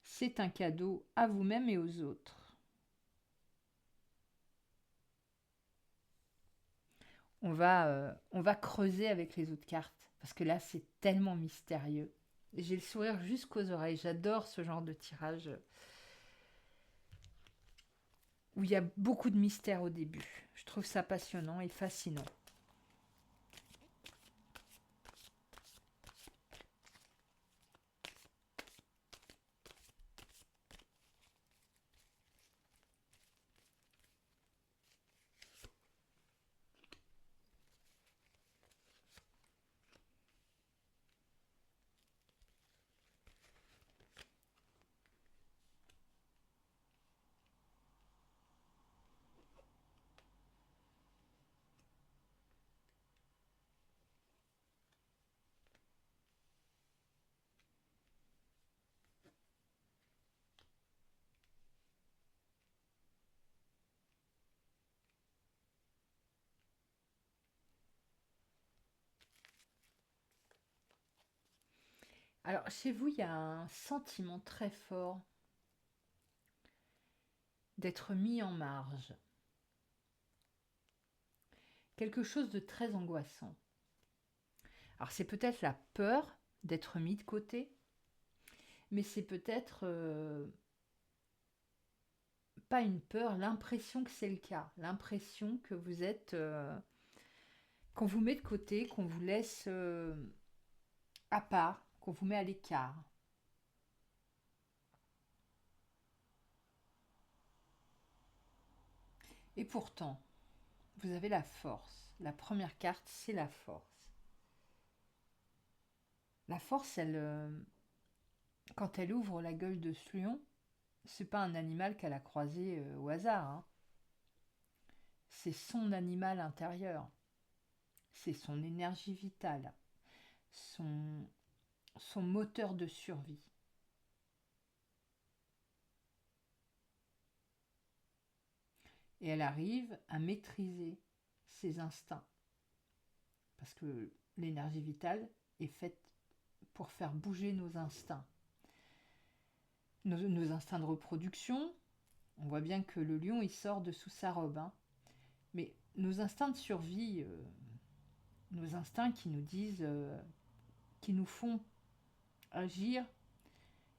Speaker 1: c'est un cadeau à vous-même et aux autres. On va creuser avec les autres cartes parce que là, c'est tellement mystérieux. J'ai le sourire jusqu'aux oreilles. J'adore ce genre de tirage où il y a beaucoup de mystère au début. Je trouve ça passionnant et fascinant. Alors, chez vous, il y a un sentiment très fort d'être mis en marge. Quelque chose de très angoissant. Alors, c'est peut-être la peur d'être mis de côté, mais c'est peut-être pas une peur, l'impression que c'est le cas. L'impression que vous êtes... qu'on vous met de côté, qu'on vous laisse à part, qu'on vous met à l'écart. Et pourtant, vous avez la force. La première carte, c'est la force. La force, quand elle ouvre la gueule de ce lion, c'est pas un animal qu'elle a croisé au hasard, hein. C'est son animal intérieur. C'est son énergie vitale. Son moteur de survie. Et elle arrive à maîtriser ses instincts. Parce que l'énergie vitale est faite pour faire bouger nos instincts. Nos instincts de reproduction, on voit bien que le lion, il sort de sous sa robe, hein. Mais nos instincts de survie, nos instincts qui nous disent, qui nous font agir,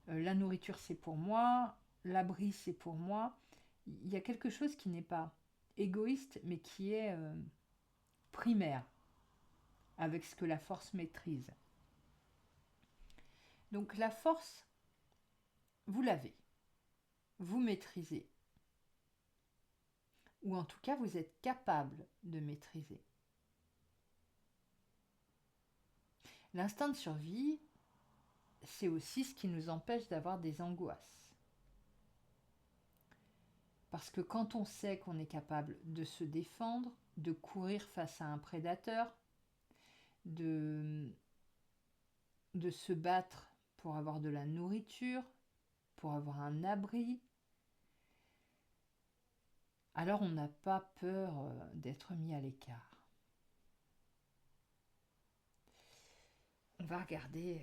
Speaker 1: la nourriture c'est pour moi, l'abri c'est pour moi, il y a quelque chose qui n'est pas égoïste, mais qui est primaire, avec ce que la force maîtrise. Donc la force, vous l'avez, vous maîtrisez, ou en tout cas vous êtes capable de maîtriser. L'instinct de survie, c'est aussi ce qui nous empêche d'avoir des angoisses. Parce que quand on sait qu'on est capable de se défendre, de courir face à un prédateur, de se battre pour avoir de la nourriture, pour avoir un abri, alors on n'a pas peur d'être mis à l'écart. On va regarder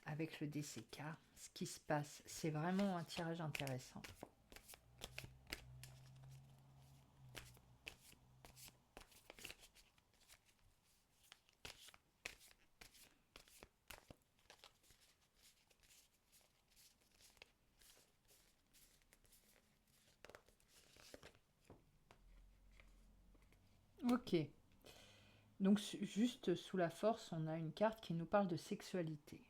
Speaker 1: avec le DCK ce qui se passe. C'est vraiment un tirage intéressant. Ok. Donc juste sous la force, on a une carte qui nous parle de sexualité.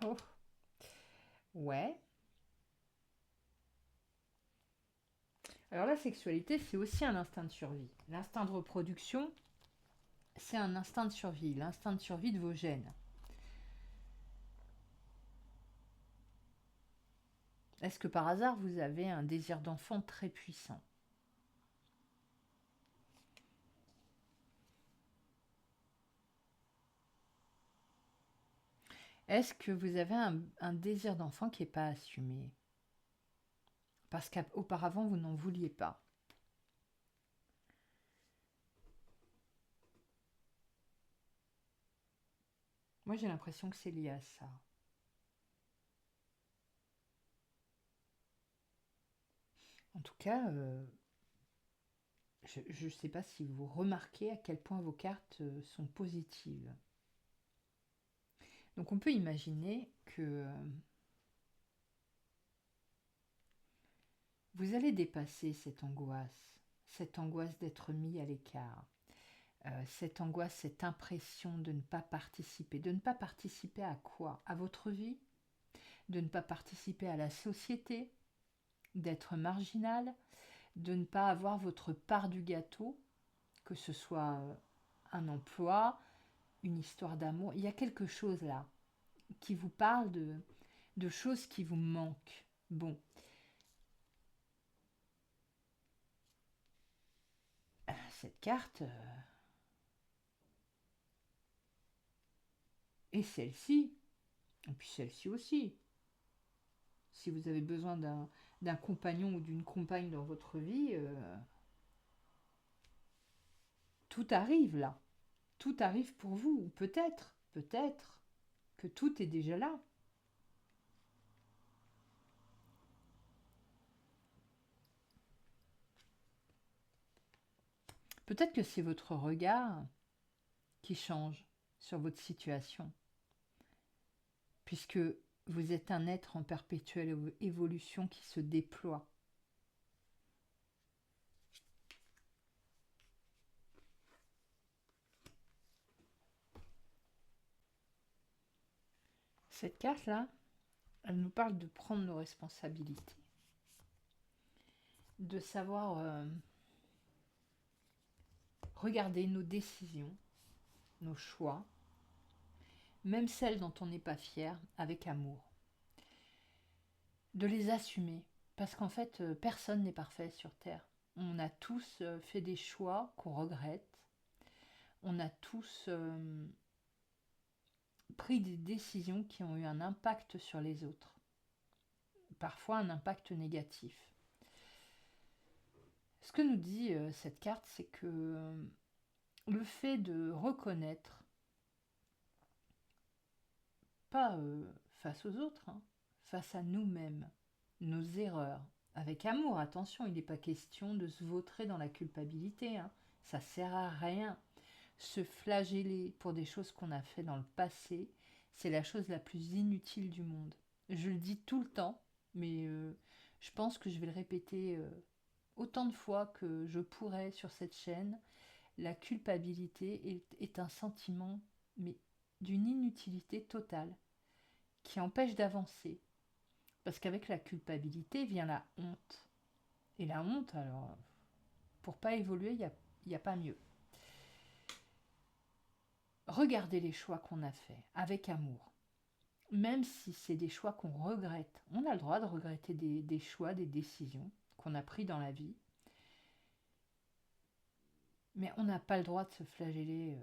Speaker 1: Oh, ouais. Alors la sexualité, c'est aussi un instinct de survie. L'instinct de reproduction, c'est un instinct de survie, l'instinct de survie de vos gènes. Est-ce que par hasard, vous avez un désir d'enfant très puissant ? Est-ce que vous avez un désir d'enfant qui n'est pas assumé ? Parce qu'auparavant, vous n'en vouliez pas. Moi, j'ai l'impression que c'est lié à ça. En tout cas, je ne sais pas si vous remarquez à quel point vos cartes sont positives. Donc on peut imaginer que vous allez dépasser cette angoisse d'être mis à l'écart, cette angoisse, cette impression de ne pas participer. De ne pas participer à quoi ? À votre vie ? De ne pas participer à la société ? D'être marginal ? De ne pas avoir votre part du gâteau, que ce soit un emploi, une histoire d'amour. Il y a quelque chose là qui vous parle de choses qui vous manquent. Bon, cette carte et celle-ci, et puis celle-ci aussi. Si vous avez besoin d'un compagnon ou d'une compagne dans votre vie, tout arrive là. Tout arrive pour vous. Ou peut-être que tout est déjà là. Peut-être que c'est votre regard qui change sur votre situation, puisque vous êtes un être en perpétuelle évolution qui se déploie. Cette carte-là, elle nous parle de prendre nos responsabilités, de savoir regarder nos décisions, nos choix, même celles dont on n'est pas fier, avec amour. De les assumer, parce qu'en fait, personne n'est parfait sur Terre. On a tous fait des choix qu'on regrette. On a tous pris des décisions qui ont eu un impact sur les autres. Parfois un impact négatif. Ce que nous dit cette carte, c'est que le fait de reconnaître, pas face aux autres, face à nous-mêmes, nos erreurs, avec amour, attention, il n'est pas question de se vautrer dans la culpabilité, ça sert à rien. Se flageller pour des choses qu'on a fait dans le passé, c'est la chose la plus inutile du monde. Je le dis tout le temps, mais je pense que je vais le répéter autant de fois que je pourrai sur cette chaîne. La culpabilité est un sentiment, mais d'une inutilité totale, qui empêche d'avancer. Parce qu'avec la culpabilité vient la honte. Et la honte, alors, pour pas évoluer, il n'y a pas mieux. Regardez les choix qu'on a faits avec amour. Même si c'est des choix qu'on regrette, on a le droit de regretter des choix, des décisions qu'on a pris dans la vie. Mais on n'a pas le droit de se flageller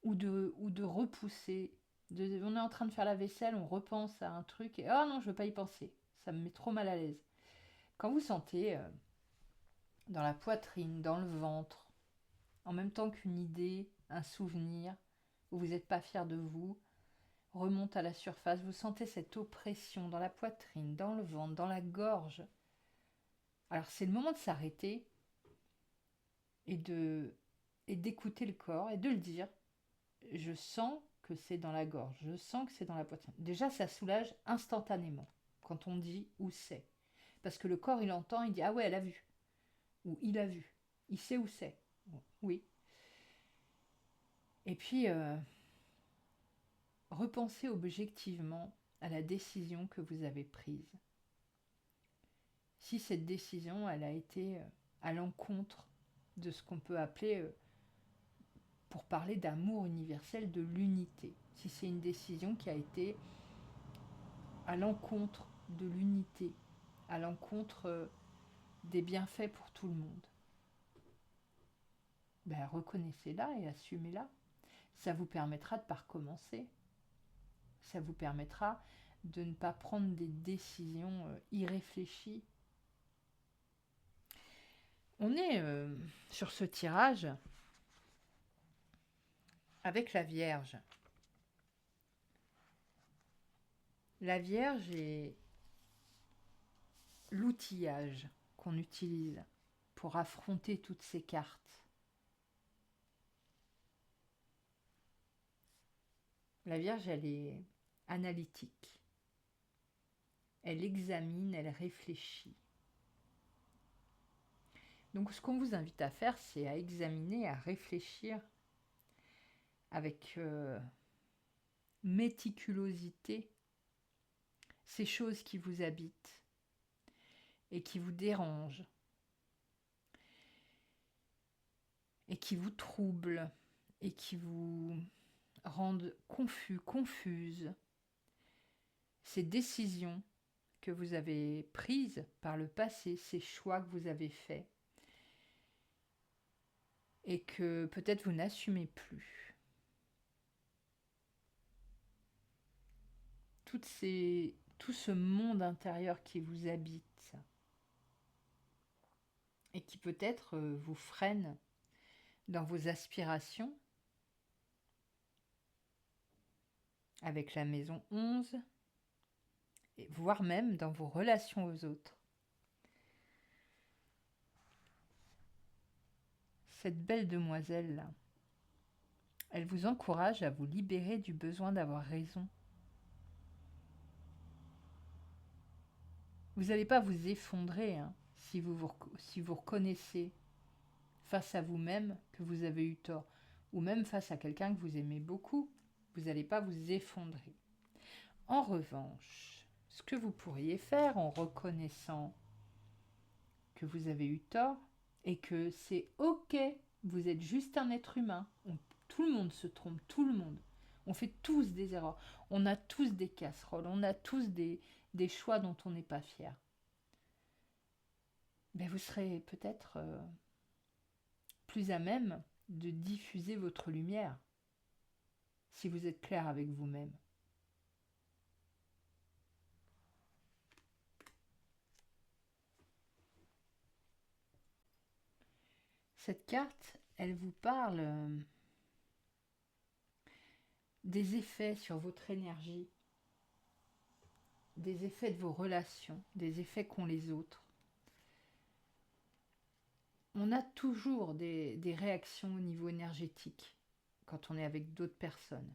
Speaker 1: ou de repousser. On est en train de faire la vaisselle, on repense à un truc et oh non, je ne veux pas y penser. Ça me met trop mal à l'aise. Quand vous sentez dans la poitrine, dans le ventre, en même temps qu'une idée, un souvenir, où vous n'êtes pas fier de vous, remonte à la surface, vous sentez cette oppression dans la poitrine, dans le ventre, dans la gorge. Alors c'est le moment de s'arrêter et d'écouter le corps et de le dire. Je sens que c'est dans la gorge, je sens que c'est dans la poitrine. Déjà, ça soulage instantanément quand on dit où c'est. Parce que le corps, il entend, il dit « Ah ouais, elle a vu » ou « Il a vu », il sait où c'est. Oui. Et puis, repensez objectivement à la décision que vous avez prise. Si cette décision, elle a été à l'encontre de ce qu'on peut appeler, pour parler d'amour universel, de l'unité. Si c'est une décision qui a été à l'encontre de l'unité, à l'encontre des bienfaits pour tout le monde, ben reconnaissez-la et assumez-la. Ça vous permettra de ne pas recommencer. Ça vous permettra de ne pas prendre des décisions irréfléchies. On est sur ce tirage avec la Vierge. La Vierge est l'outillage qu'on utilise pour affronter toutes ces cartes. La Vierge, elle est analytique. Elle examine, elle réfléchit. Donc ce qu'on vous invite à faire, c'est à examiner, à réfléchir avec méticulosité ces choses qui vous habitent et qui vous dérangent et qui vous troublent et qui vous rendent confus, confuses. Ces décisions que vous avez prises par le passé, ces choix que vous avez faits et que peut-être vous n'assumez plus. Tout ce monde intérieur qui vous habite et qui peut-être vous freine dans vos aspirations, avec la maison 11, et voire même dans vos relations aux autres. cette belle demoiselle-là, elle vous encourage à vous libérer du besoin d'avoir raison. Vous n'allez pas vous effondrer hein, si vous reconnaissez face à vous-même que vous avez eu tort, ou même face à quelqu'un que vous aimez beaucoup, vous n'allez pas vous effondrer. En revanche, ce que vous pourriez faire en reconnaissant que vous avez eu tort et que c'est ok, vous êtes juste un être humain, tout le monde se trompe, tout le monde. On fait tous des erreurs, on a tous des casseroles, on a tous des choix dont on n'est pas fier. Mais vous serez peut-être plus à même de diffuser votre lumière si vous êtes clair avec vous-même. Cette carte, elle vous parle des effets sur votre énergie, des effets de vos relations, des effets qu'ont les autres. On a toujours des réactions au niveau énergétique quand on est avec d'autres personnes.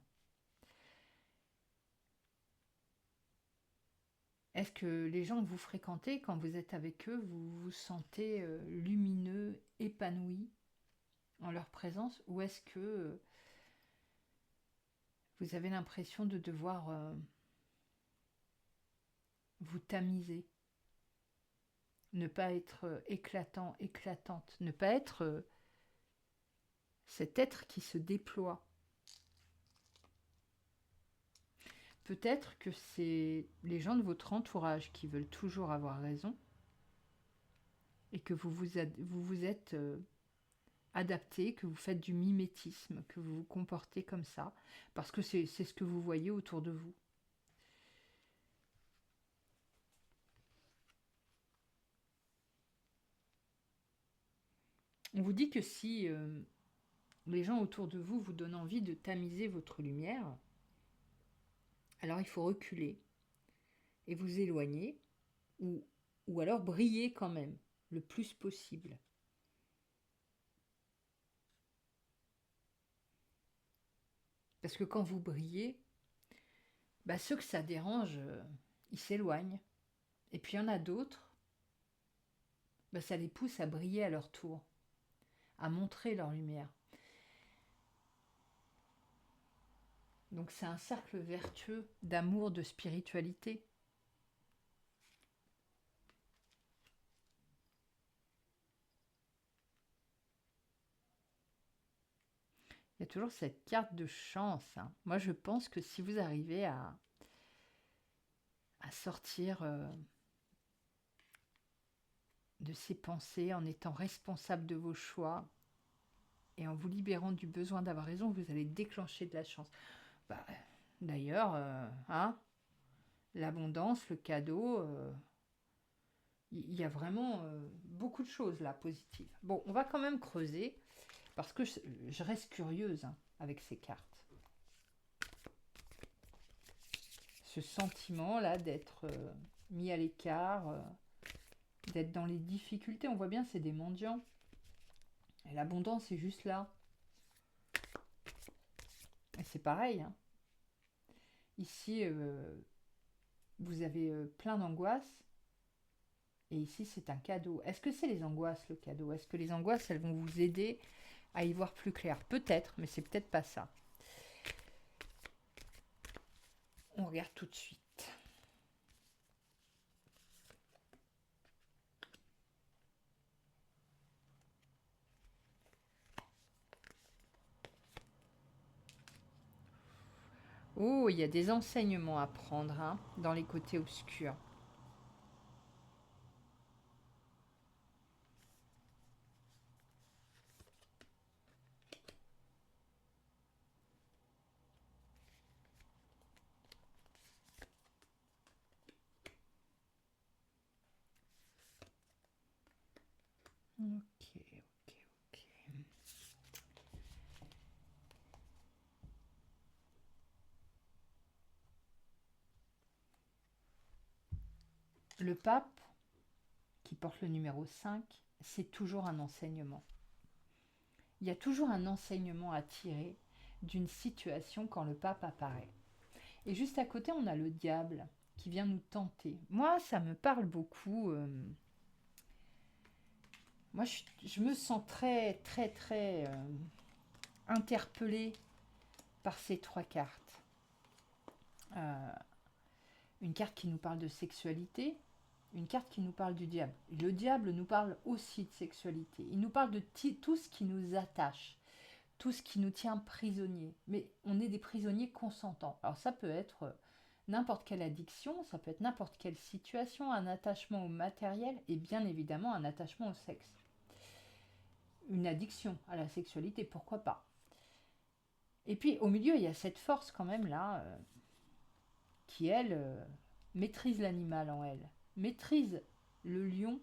Speaker 1: Est-ce que les gens que vous fréquentez, quand vous êtes avec eux, vous vous sentez lumineux, épanoui en leur présence, ou est-ce que vous avez l'impression de devoir vous tamiser, ne pas être éclatant, éclatante, ne pas être cet être qui se déploie. Peut-être que c'est les gens de votre entourage qui veulent toujours avoir raison et que vous vous êtes adapté, que vous faites du mimétisme, que vous vous comportez comme ça, parce que c'est ce que vous voyez autour de vous. On vous dit que si les gens autour de vous vous donnent envie de tamiser votre lumière, alors il faut reculer et vous éloigner, ou alors briller quand même, le plus possible. Parce que quand vous brillez, ceux que ça dérange, ils s'éloignent. Et puis il y en a d'autres, ça les pousse à briller à leur tour, à montrer leur lumière. Donc c'est un cercle vertueux d'amour, de spiritualité. Il y a toujours cette carte de chance. Hein. Moi je pense que si vous arrivez à sortir de ces pensées en étant responsable de vos choix et en vous libérant du besoin d'avoir raison, vous allez déclencher de la chance. D'ailleurs, l'abondance, le cadeau, il y a vraiment beaucoup de choses là positives. Bon, on va quand même creuser parce que je reste curieuse avec ces cartes. Ce sentiment là d'être mis à l'écart, d'être dans les difficultés, on voit bien c'est des mendiants. Et l'abondance est juste là. Et c'est pareil. Hein. Ici, vous avez plein d'angoisses. Et ici, c'est un cadeau. Est-ce que c'est les angoisses, le cadeau? Est-ce que les angoisses, elles vont vous aider à y voir plus clair? Peut-être, mais c'est peut-être pas ça. On regarde tout de suite. Oh, il y a des enseignements à prendre dans les côtés obscurs. Ok. Le pape, qui porte le numéro 5, c'est toujours un enseignement. Il y a toujours un enseignement à tirer d'une situation quand le pape apparaît. Et juste à côté, on a le diable qui vient nous tenter. Moi, ça me parle beaucoup. Moi, je me sens très, très, très interpellée par ces trois cartes. Une carte qui nous parle de sexualité, une carte qui nous parle du diable. Le diable nous parle aussi de sexualité. Il nous parle de tout ce qui nous attache, tout ce qui nous tient prisonniers. Mais on est des prisonniers consentants. Alors ça peut être n'importe quelle addiction, ça peut être n'importe quelle situation, un attachement au matériel et bien évidemment un attachement au sexe. Une addiction à la sexualité, pourquoi pas. Et puis au milieu, il y a cette force quand même là, qui elle maîtrise l'animal en elle, maîtrise le lion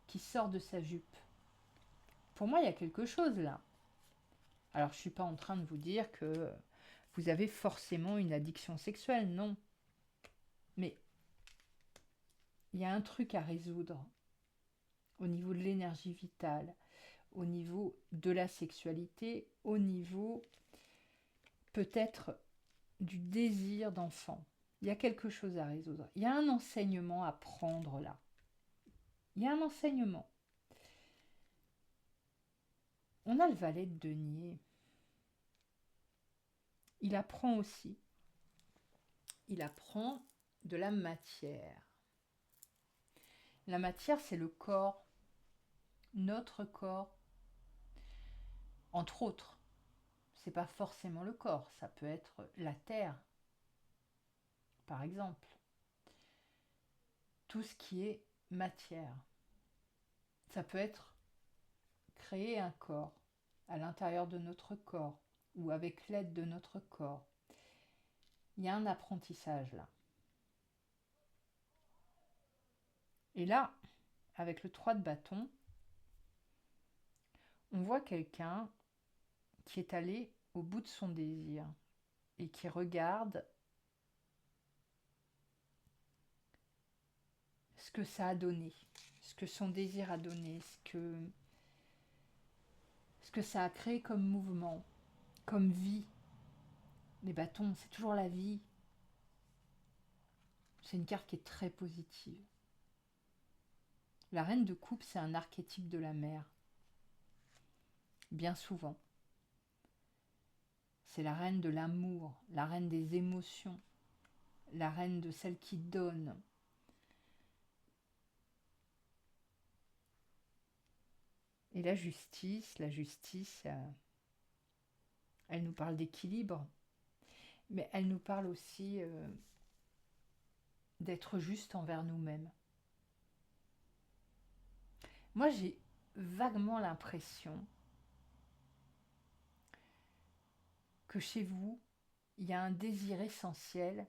Speaker 1: qui sort de sa jupe. Pour moi, il y a quelque chose là. Alors je ne suis pas en train de vous dire que vous avez forcément une addiction sexuelle, non. Mais il y a un truc à résoudre au niveau de l'énergie vitale, au niveau de la sexualité, au niveau peut-être du désir d'enfant. Il y a quelque chose à résoudre. Il y a un enseignement à prendre là. Il y a un enseignement. On a le valet de denier. Il apprend aussi. Il apprend de la matière. La matière, c'est le corps, notre corps, entre autres. C'est pas forcément le corps, ça peut être la terre, par exemple. Tout ce qui est matière. Ça peut être créer un corps à l'intérieur de notre corps ou avec l'aide de notre corps. Il y a un apprentissage là. Et là, avec le 3 de bâton, on voit quelqu'un qui est allé au bout de son désir et qui regarde ce que ça a donné, ce que son désir a donné, ce que ça a créé comme mouvement, comme vie. Les bâtons, c'est toujours la vie. C'est une carte qui est très positive. La reine de coupe, c'est un archétype de la mère. Bien souvent. C'est la reine de l'amour, la reine des émotions, la reine de celle qui donne. Et la justice, elle nous parle d'équilibre, mais elle nous parle aussi d'être juste envers nous-mêmes. Moi, j'ai vaguement l'impression que chez vous, il y a un désir essentiel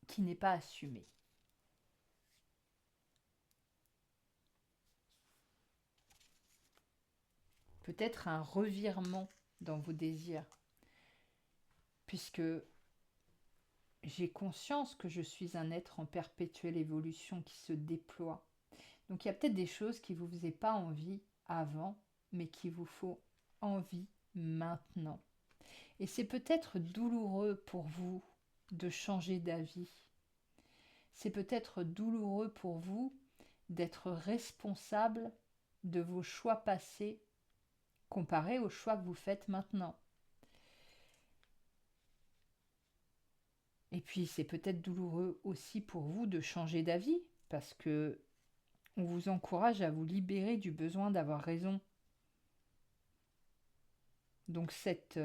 Speaker 1: qui n'est pas assumé. Peut-être un revirement dans vos désirs, puisque j'ai conscience que je suis un être en perpétuelle évolution qui se déploie. Donc il y a peut-être des choses qui ne vous faisaient pas envie avant, mais qui vous faut envie maintenant. Et c'est peut-être douloureux pour vous de changer d'avis. C'est peut-être douloureux pour vous d'être responsable de vos choix passés comparés aux choix que vous faites maintenant. Et puis c'est peut-être douloureux aussi pour vous de changer d'avis parce que on vous encourage à vous libérer du besoin d'avoir raison. Donc cet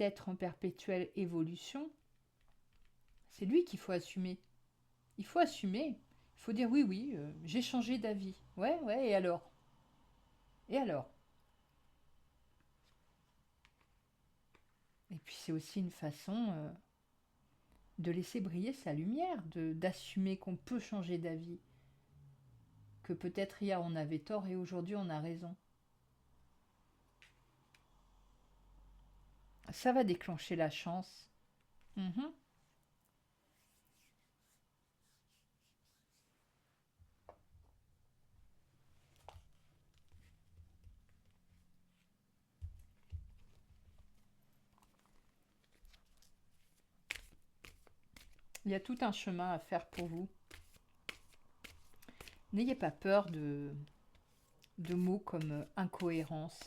Speaker 1: être en perpétuelle évolution, c'est lui qu'il faut assumer. Il faut assumer. Il faut dire oui, j'ai changé d'avis. Ouais, et alors? Et alors? Et puis c'est aussi une façon de laisser briller sa lumière, d'assumer qu'on peut changer d'avis. Que peut-être hier on avait tort et aujourd'hui on a raison. Ça va déclencher la chance. Mhm. Il y a tout un chemin à faire pour vous. N'ayez pas peur de mots comme incohérence.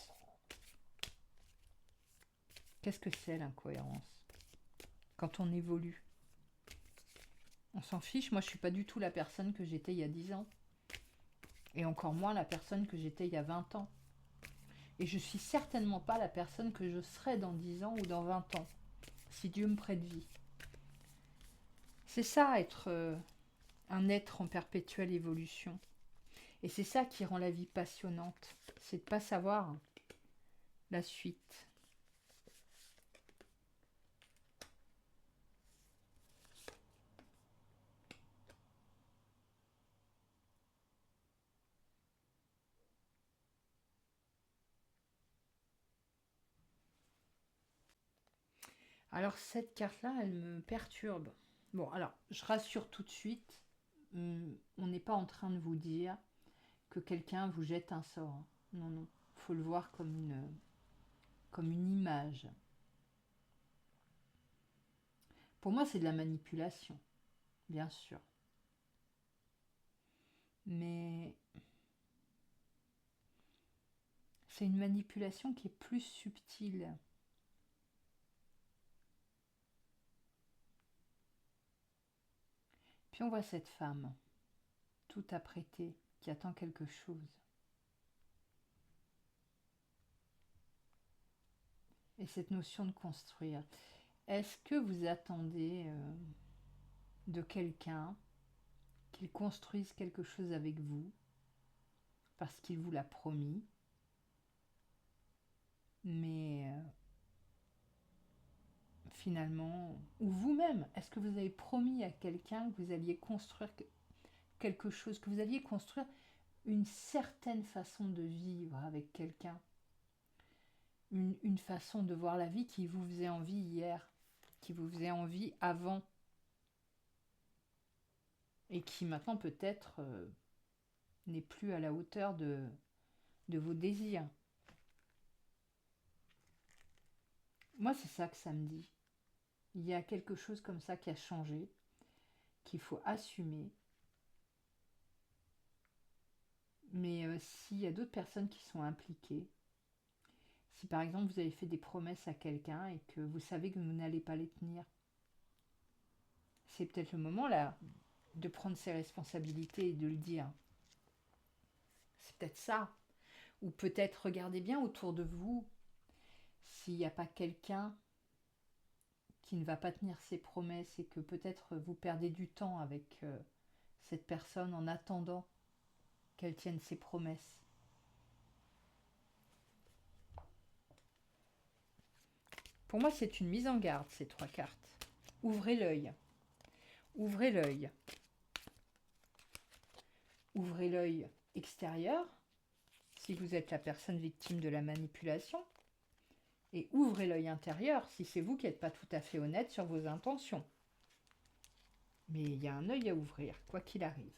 Speaker 1: Qu'est-ce que c'est l'incohérence? Quand on évolue, on s'en fiche. Moi, je suis pas du tout la personne que j'étais il y a 10 ans. Et encore moins la personne que j'étais il y a 20 ans. Et je suis certainement pas la personne que je serai dans 10 ans ou dans 20 ans, si Dieu me prête vie. C'est ça, être un être en perpétuelle évolution. Et c'est ça qui rend la vie passionnante. C'est de ne pas savoir la suite. Alors cette carte-là, elle me perturbe. Bon, alors, je rassure tout de suite, on n'est pas en train de vous dire que quelqu'un vous jette un sort, hein. Non, non, il faut le voir comme une image. Pour moi, c'est de la manipulation, bien sûr. Mais c'est une manipulation qui est plus subtile. Puis on voit cette femme, tout apprêtée, qui attend quelque chose. Et cette notion de construire. Est-ce que vous attendez de quelqu'un qu'il construise quelque chose avec vous parce qu'il vous l'a promis, mais finalement, ou vous-même, est-ce que vous avez promis à quelqu'un que vous alliez construire quelque chose, que vous alliez construire une certaine façon de vivre avec quelqu'un, une façon de voir la vie qui vous faisait envie hier, qui vous faisait envie avant, et qui maintenant peut-être n'est plus à la hauteur de vos désirs. Moi, c'est ça que ça me dit. Il y a quelque chose comme ça qui a changé, qu'il faut assumer. Mais s'il y a d'autres personnes qui sont impliquées, si par exemple vous avez fait des promesses à quelqu'un et que vous savez que vous n'allez pas les tenir, c'est peut-être le moment là de prendre ses responsabilités et de le dire. C'est peut-être ça. Ou peut-être regardez bien autour de vous s'il n'y a pas quelqu'un qui ne va pas tenir ses promesses et que peut-être vous perdez du temps avec cette personne en attendant qu'elle tienne ses promesses. Pour moi, c'est une mise en garde, ces 3 cartes. Ouvrez l'œil. Ouvrez l'œil. Ouvrez l'œil extérieur, si vous êtes la personne victime de la manipulation. Et ouvrez l'œil intérieur, si c'est vous qui n'êtes pas tout à fait honnête sur vos intentions. Mais il y a un œil à ouvrir, quoi qu'il arrive.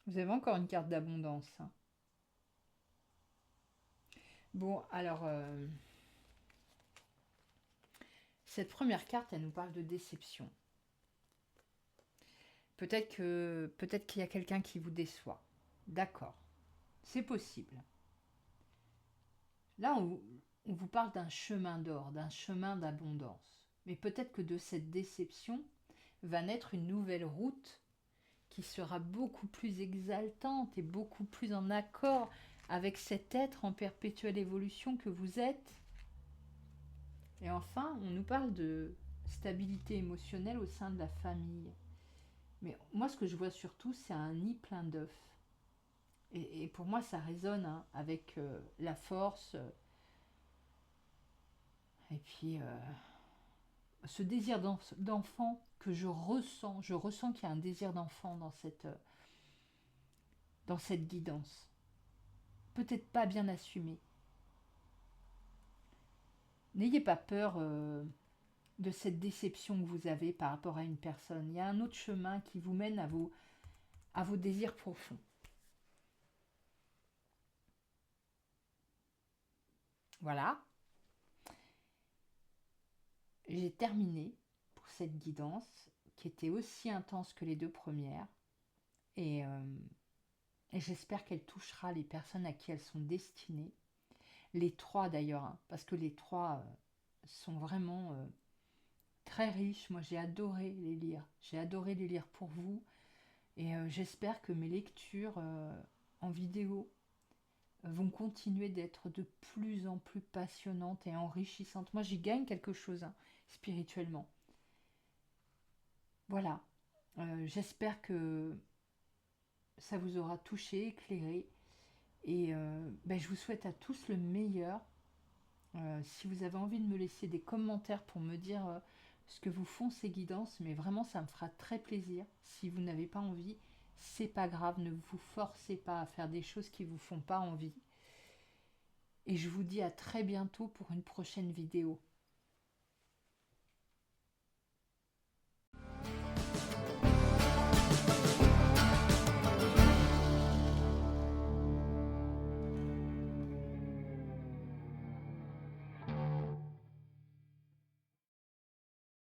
Speaker 1: Vous avez encore une carte d'abondance, hein. Bon, alors, cette première carte, elle nous parle de déception. Peut-être qu'il y a quelqu'un qui vous déçoit. D'accord, c'est possible. Là, on vous parle d'un chemin d'or, d'un chemin d'abondance. Mais peut-être que de cette déception va naître une nouvelle route qui sera beaucoup plus exaltante et beaucoup plus en accord avec cet être en perpétuelle évolution que vous êtes. Et enfin, on nous parle de stabilité émotionnelle au sein de la famille. Mais moi, ce que je vois surtout, c'est un nid plein d'œufs. Et pour moi, ça résonne, hein, avec la force. Et puis, ce désir d'enfant que je ressens qu'il y a un désir d'enfant dans cette guidance. Peut-être pas bien assumé. N'ayez pas peur de cette déception que vous avez par rapport à une personne. Il y a un autre chemin qui vous mène à vos désirs profonds. Voilà. J'ai terminé pour cette guidance qui était aussi intense que les deux premières. Et, j'espère qu'elle touchera les personnes à qui elles sont destinées. Les trois d'ailleurs, hein, parce que les trois sont vraiment très riches. Moi j'ai adoré les lire. J'ai adoré les lire pour vous. Et j'espère que mes lectures en vidéo vont continuer d'être de plus en plus passionnantes et enrichissantes. Moi j'y gagne quelque chose, hein, spirituellement. Voilà. J'espère que ça vous aura touché, éclairé. Et je vous souhaite à tous le meilleur. Si vous avez envie de me laisser des commentaires pour me dire ce que vous font ces guidances, mais vraiment ça me fera très plaisir. Si vous n'avez pas envie, c'est pas grave, ne vous forcez pas à faire des choses qui vous font pas envie. Et je vous dis à très bientôt pour une prochaine vidéo.